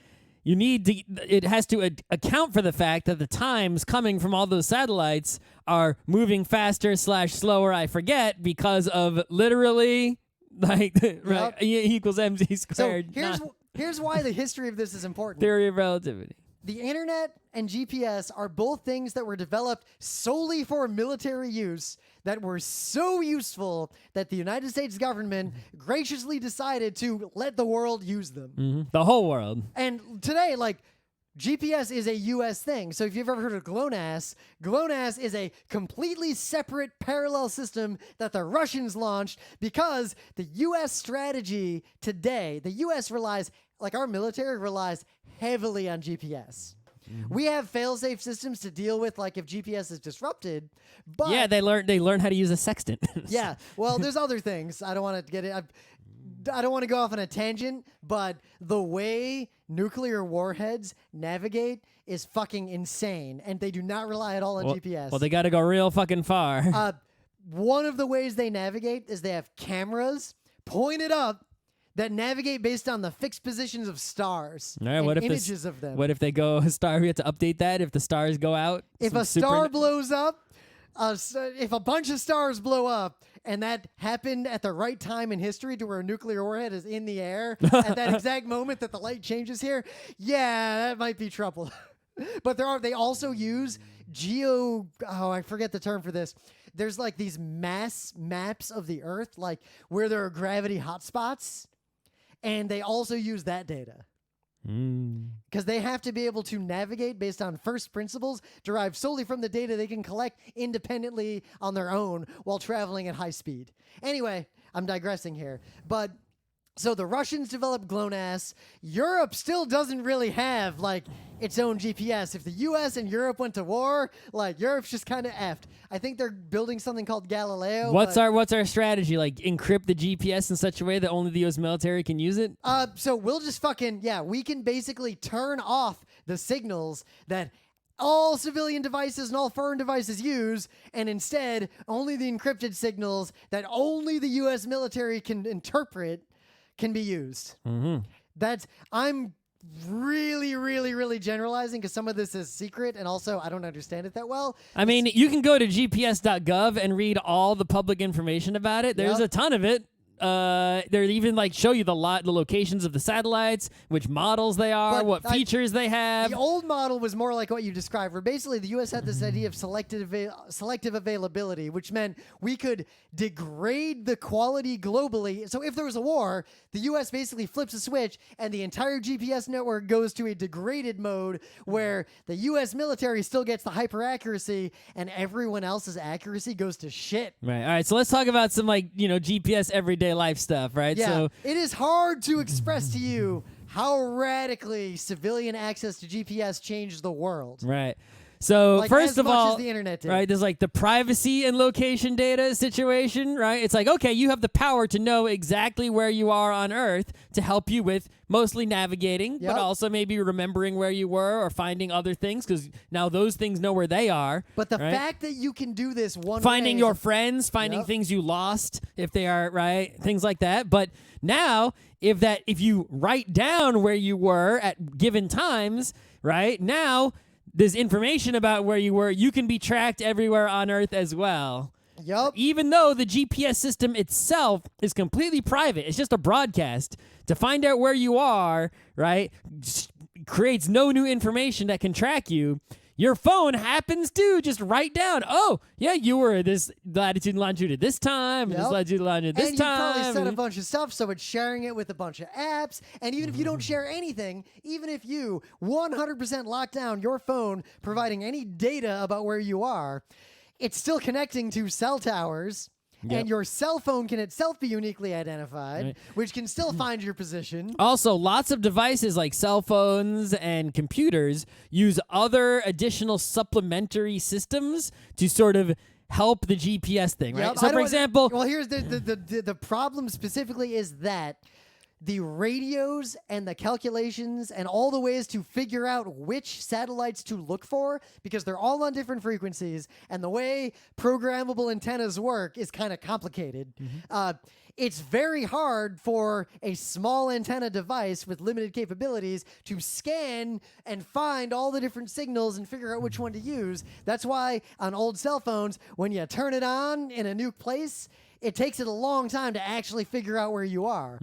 it has to account for the fact that the times coming from all those satellites are moving faster / slower, I forget, because of literally like right, E equals mc squared. So here's why the history of this is important. Theory of relativity. The internet and GPS are both things that were developed solely for military use that were so useful that the United States government graciously decided to let the world use them. Mm-hmm. The whole world. And today, like, GPS is a U.S. thing. So if you've ever heard of GLONASS, GLONASS is a completely separate parallel system that the Russians launched because the U.S. strategy today, the U.S. relies, like our military relies heavily on GPS. We have fail-safe systems to deal with, like, if GPS is disrupted. But yeah, they learn how to use a sextant. yeah, well, there's other things. I don't want to get it. I don't want to go off on a tangent, but the way nuclear warheads navigate is fucking insane, and they do not rely at all on GPS. Well, they got to go real fucking far. One of the ways they navigate is they have cameras pointed up that navigate based on the fixed positions of stars and images of them. What if they go a star? We have to update that if the stars go out. If a star blows up, if a bunch of stars blow up, and that happened at the right time in history to where a nuclear warhead is in the air at that exact moment that the light changes here, yeah, that might be trouble. But they also use I forget the term for this. There's like these mass maps of the Earth, like where there are gravity hotspots, and they also use that data. Because they have to be able to navigate based on first principles derived solely from the data they can collect independently on their own while traveling at high speed. Anyway, I'm digressing here. But so the Russians developed GLONASS. Europe still doesn't really have like its own GPS. If the US and Europe went to war, like Europe's just kind of effed. I think they're building something called Galileo. What's our strategy? Like encrypt the GPS in such a way that only the US military can use it? So we'll just we can basically turn off the signals that all civilian devices and all foreign devices use, and instead only the encrypted signals that only the US military can interpret can be used. I'm really generalizing because some of this is secret, and also I don't understand it that well. I mean, you can go to gps.gov and read all the public information about it. There's a ton of it. They even like show you the locations of the satellites, which models they are, what features they have. The old model was more like what you described, where basically the U.S. had this idea of selective availability, which meant we could degrade the quality globally. So if there was a war, the U.S. basically flips a switch and the entire GPS network goes to a degraded mode where the U.S. military still gets the hyper accuracy and everyone else's accuracy goes to shit. Right. All right. So let's talk about some GPS everyday life stuff, right? Yeah. So it is hard to express to you how radically civilian access to GPS changed the world. Right. So Like, first as of much all, as the internet did. right, there's like the privacy and location data situation, right? It's like, okay, you have the power to know exactly where you are on Earth to help you with mostly navigating, Yep. but also maybe remembering where you were or finding other things because now those things know where they are. But the right? fact that you can do this one Finding way your is friends, finding Yep. things you lost if they are right, things like that. But now, if you write down where you were at given times, right now there's information about where you were. You can be tracked everywhere on Earth as well. Yup. Even though the GPS system itself is completely private, it's just a broadcast. To find out where you are, right, creates no new information that can track you. Your phone happens to just write down, oh, yeah, you were at this latitude and longitude at this time, and this Yep. latitude and longitude at this And time. you probably set a and- bunch of stuff, so it's sharing it with a bunch of apps. And even if you don't Mm-hmm. share anything, even if you 100% lock down your phone, providing any data about where you are, it's still connecting to cell towers. Yep. And your cell phone can itself be uniquely identified, Right. which can still find your position. Also, lots of devices like cell phones and computers use other additional supplementary systems to sort of help the GPS thing, right? Yep, So, I for don't- example, well, here's the problem specifically is that the radios and the calculations and all the ways to figure out which satellites to look for, because they're all on different frequencies, and the way programmable antennas work is kind of complicated. It's very hard for a small antenna device with limited capabilities to scan and find all the different signals and figure out which one to use. That's why on old cell phones, when you turn it on in a new place, it takes it a long time to actually figure out where you are.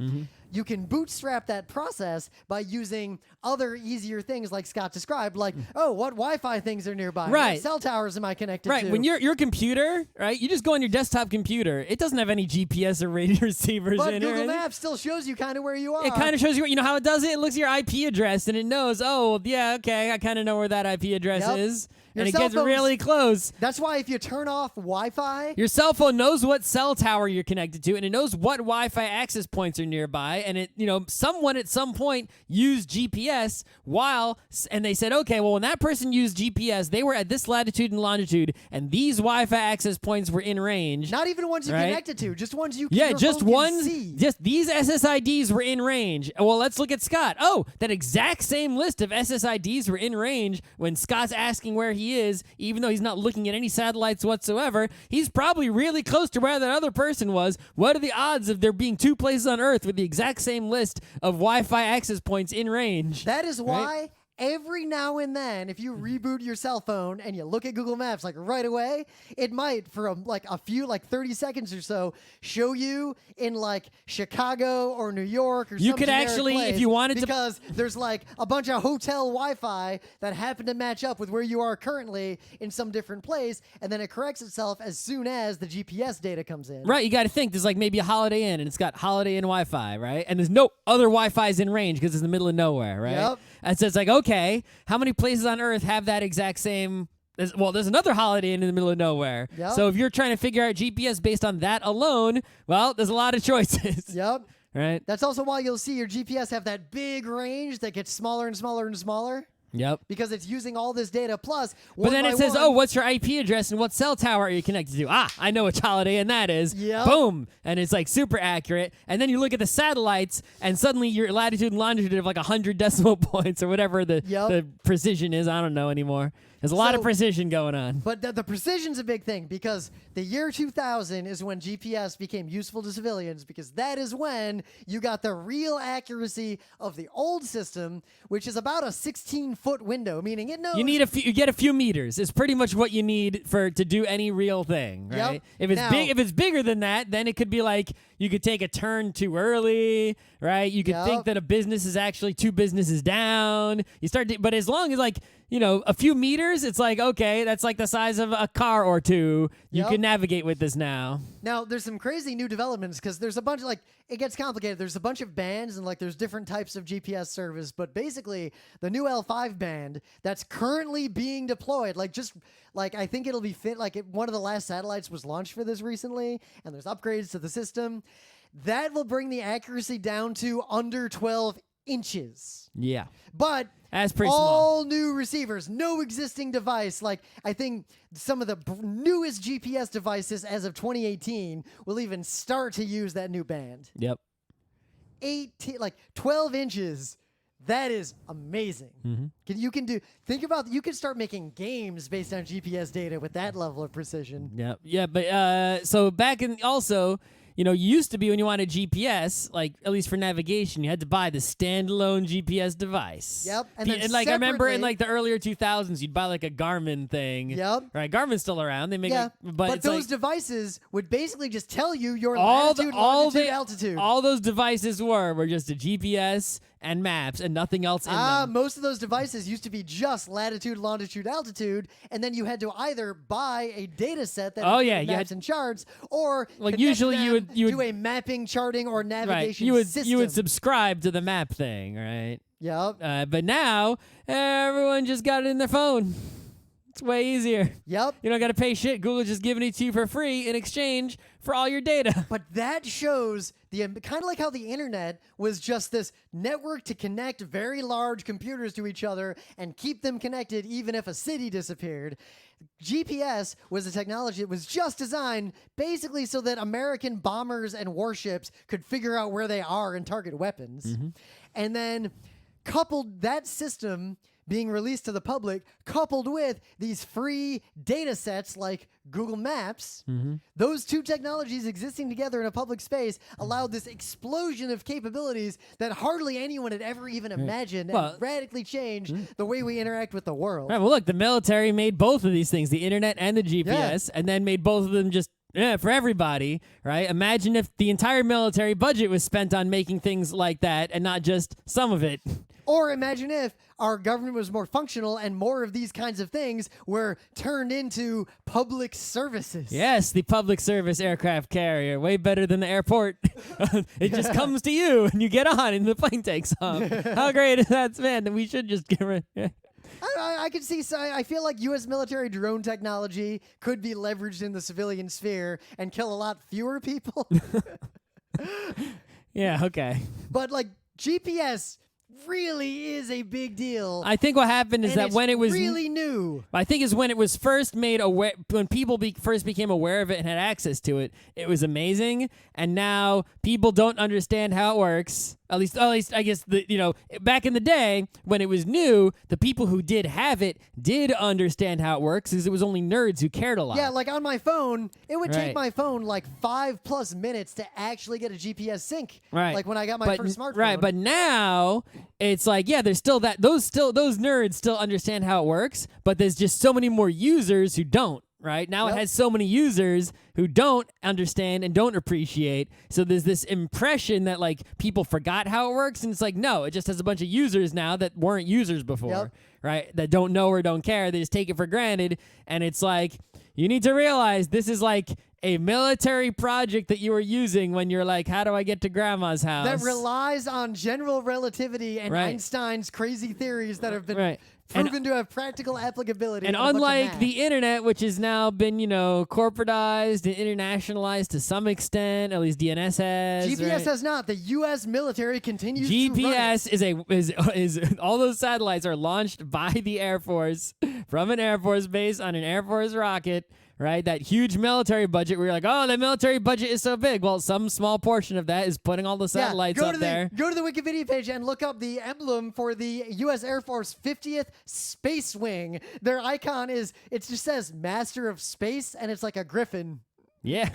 You can bootstrap that process by using other easier things like Scott described, like, oh, what Wi-Fi things are nearby? Right. What cell towers am I connected right, to? when your computer, right, you just go on your desktop computer. It doesn't have any GPS or radio receivers but in it. or Google anything. Maps still shows you kind of where you are. It kind of shows you, you know how it does it? It looks at your IP address and it knows, oh, yeah, okay, I kind of know where that IP address Yep. is. Your And it cell gets phone's- really close. That's why if you turn off Wi-Fi, Your cell phone knows what cell tower you're connected to, and it knows what Wi-Fi access points are nearby. And it, someone at some point used GPS and they said, okay, well, when that person used GPS, they were at this latitude and longitude, and these Wi-Fi access points were in range. not even ones you Right. connected to, just ones you Yeah, your just phone can ones. see. Just these SSIDs were in range. Well, let's look at Scott. Oh, that exact same list of SSIDs were in range when Scott's asking where he is, even though he's not looking at any satellites whatsoever. He's probably really close to where that other person was. What are the odds of there being two places on Earth with the exact same list of Wi-Fi access points in range? That is why every now and then, if you reboot your cell phone and you look at Google Maps like right away, it might for a few 30 seconds or so show you in like Chicago or New York or You some could generic actually, if place, you wanted to- because there's like a bunch of hotel Wi-Fi that happen to match up with where you are currently in some different place, and then it corrects itself as soon as the GPS data comes in. Right, you got to think there's like maybe a Holiday Inn and it's got Holiday Inn Wi-Fi, right? And there's no other Wi-Fi's in range because it's in the middle of nowhere, right? Yep. And so it's like, okay, how many places on Earth have that exact same? There's another Holiday Inn in the middle of nowhere. Yep. So if you're trying to figure out GPS based on that alone, well, there's a lot of choices, Yep. right? That's also why you'll see your GPS have that big range that gets smaller and smaller and smaller. Yep. Because it's using all this data plus. But then it says, oh, what's your IP address and what cell tower are you connected to? Ah, I know which Holiday Inn that is. Yep. Boom. And it's like super accurate. And then you look at the satellites and suddenly your latitude and longitude of like 100 decimal points or whatever the precision is. I don't know anymore. There's a lot of precision going on. But the precision's a big thing because the year 2000 is when GPS became useful to civilians, because that is when you got the real accuracy of the old system, which is about a 16-foot window, meaning it knows. You get a few meters. It's pretty much what you need to do any real thing, right? Yep. If it's Now- if it's bigger than that, then it could be like you could take a turn too early, right? You could Yep. think that a business is actually two businesses down. But as long as a few meters, it's like, okay, that's like the size of a car or two. You Yep. can navigate with this now. Now, there's some crazy new developments because there's a bunch of it gets complicated. There's a bunch of bands and there's different types of GPS service, but basically the new L5 band that's currently being deployed, I think it'll be one of the last satellites was launched for this recently, and there's upgrades to the system. That will bring the accuracy down to under 12 inches. Yeah. But That's pretty all small. new receivers, no existing device. Like, I think some of the newest GPS devices as of 2018 will even start to use that new band. Yep. 12 inches. That is amazing. Mm-hmm. You can start making games based on GPS data with that level of precision. Yep. Yeah, but so back in also, you used to be when you wanted GPS, like at least for navigation, you had to buy the standalone GPS device. Yep. And then like I remember in separately- like the earlier 2000s, you'd buy like a Garmin thing. Yep. Right. Garmin's still around. They make but it's those like, devices would basically just tell you your all latitude, longitude, altitude. All those devices were just a GPS and maps and nothing else in them. Most of those devices used to be just latitude, longitude, altitude, and then you had to either buy a data set that included maps and charts, or like connect usually them you would do a mapping, charting, or navigation system. You would subscribe to the map thing, right? Yep. But now everyone just got it in their phone. It's way easier. Yep. You don't got to pay shit. Google's just giving it to you for free in exchange for all your data. But that shows the kind of like how the internet was just this network to connect very large computers to each other and keep them connected even if a city disappeared. GPS was a technology that was just designed basically so that American bombers and warships could figure out where they are and target weapons. And then coupled that system being released to the public, coupled with these free data sets like Google Maps, those two technologies existing together in a public space allowed this explosion of capabilities that hardly anyone had ever even imagined and radically changed the way we interact with the world. Right, well, look, the military made both of these things, the internet and the GPS, and then made both of them just for everybody, right? Imagine if the entire military budget was spent on making things like that and not just some of it. Or imagine if our government was more functional and more of these kinds of things were turned into public services. Yes, the public service aircraft carrier, way better than the airport. It just comes to you and you get on and the plane takes off. How great is that, man? That we should just get rid. I could see. I feel like U.S. military drone technology could be leveraged in the civilian sphere and kill a lot fewer people. Yeah. Okay. But like GPS really is a big deal. I think what happened is that when it was really new, I think is when it was first made aware, when people first became aware of it and had access to it, it was amazing. And now people don't understand how it works. At least, I guess back in the day when it was new, the people who did have it did understand how it works, because it was only nerds who cared a lot. Yeah, like on my phone, it would take Right. my phone like 5+ minutes to actually get a GPS sync. Right. Like when I got my first smartphone. Right, but now it's like, yeah, there's still that those nerds still understand how it works, but there's just so many more users who don't. Right now, It has so many users who don't understand and don't appreciate. So there's this impression that like people forgot how it works, and it's like, no, it just has a bunch of users now that weren't users before, right? That don't know or don't care. They just take it for granted, and it's like you need to realize this is like a military project that you were using when you're like, how do I get to grandma's house? That relies on general relativity and Einstein's crazy theories that have been proven to have practical applicability. And unlike the internet, which has now been, corporatized and internationalized to some extent, at least DNS has. GPS has not. The U.S. military continues GPS to run it. is all those satellites are launched by the Air Force from an Air Force base on an Air Force rocket. Right, that huge military budget. We're like, oh, the military budget is so big. Well, some small portion of that is putting all the satellites up there. Go to the Wikipedia page and look up the emblem for the U.S. Air Force 50th Space Wing. Their icon it just says Master of Space, and it's like a griffin. Yeah.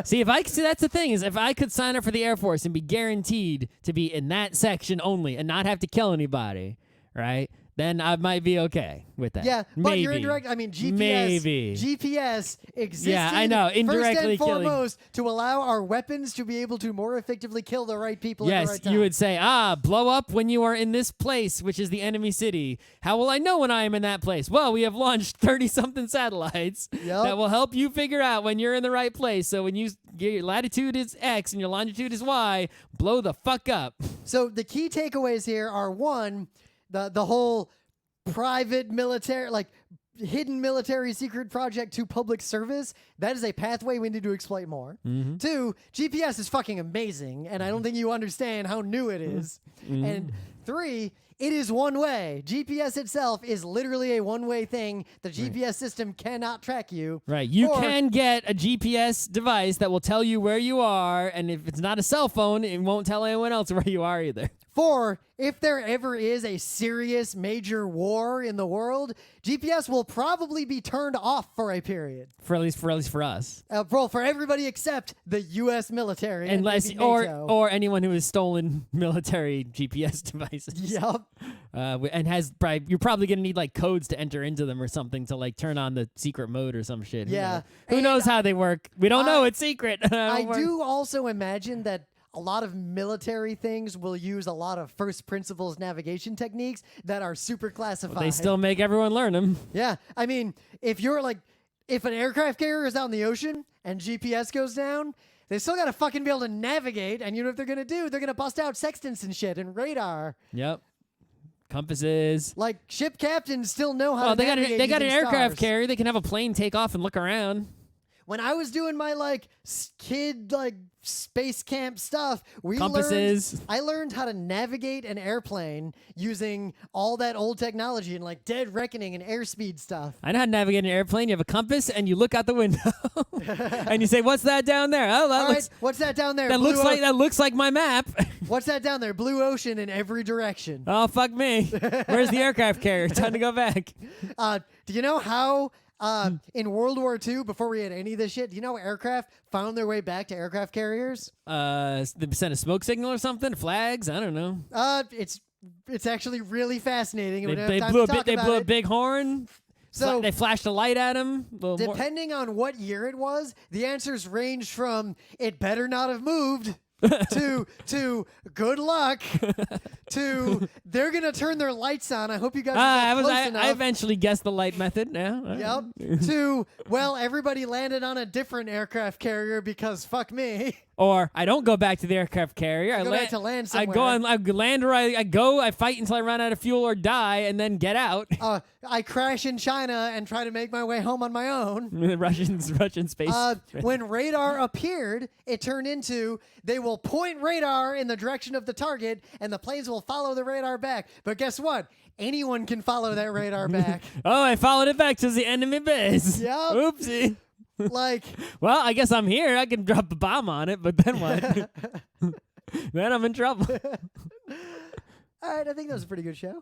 See, that's the thing, is if I could sign up for the Air Force and be guaranteed to be in that section only and not have to kill anybody, right? Then I might be okay with that. Yeah, but Maybe. you're indirect. I mean, GPS. Maybe. GPS existed. Yeah, I know. Indirectly first and killing. foremost to allow our weapons to be able to more effectively kill the right people at the right Yes, time. you would say, blow up when you are in this place, which is the enemy city. How will I know when I am in that place? Well, we have launched 30-something satellites that will help you figure out when you're in the right place. So when your latitude is X and your longitude is Y, blow the fuck up. So the key takeaways here are, one, the whole private military, like hidden military secret project to public service, that is a pathway we need to exploit more. 2, GPS is fucking amazing, and I don't think you understand how new it is. And 3, it is one way. GPS itself is literally a one-way thing. The GPS system cannot track you. Right. You can get a GPS device that will tell you where you are, and if it's not a cell phone, it won't tell anyone else where you are either. 4, if there ever is a serious major war in the world, GPS will probably be turned off for a period. For at least for us. For everybody except the U.S. military, unless and maybe NATO. or anyone who has stolen military GPS devices. Yep. And you're probably gonna need like codes to enter into them or something to like turn on the secret mode or some shit. Yeah. Who knows how they work? We don't know. It's secret. I do also imagine that a lot of military things will use a lot of first principles navigation techniques that are super classified. Well, they still make everyone learn them. Yeah. I mean, if an aircraft carrier is out in the ocean and GPS goes down, they still got to fucking be able to navigate. And you know what they're going to do? They're going to bust out sextants and shit and radar. Yep. Compasses. Like, ship captains still know how to navigate. They got an aircraft stars. carrier. They can have a plane take off and look around. When I was doing my kid space camp stuff, I learned how to navigate an airplane using all that old technology and dead reckoning and airspeed stuff. I know how to navigate an airplane. You have a compass and you look out the window and you say, "What's that down there?" Oh, all right, what's that down there? That looks like my map. What's that down there? Blue ocean in every direction. Oh, fuck me. Where's the aircraft carrier? Time to go back. Do you know how in World War II, before we had any of this shit, do you know aircraft found their way back to aircraft carriers? They sent a smoke signal or something? Flags? I don't know. It's actually really fascinating. They blew a big horn. So they flashed a light at him. Depending on what year it was, the answers ranged from "it better not have moved" to "good luck" to "they're gonna turn their lights on. I hope you guys are close enough." I eventually guessed the light method. Yep. To everybody landed on a different aircraft carrier because fuck me. Or I don't go back to the aircraft carrier. I back to land somewhere. I land where I go. I fight until I run out of fuel or die, and then get out. I crash in China and try to make my way home on my own. Russian space. When radar appeared, it turned into they will point radar in the direction of the target, and the planes will follow the radar back. But guess what? Anyone can follow that radar back. Oh, I followed it back to the enemy base. Yep. Oopsie. Well, I guess I'm here. I can drop a bomb on it, but then what? Then I'm in trouble. All right, I think that was a pretty good show.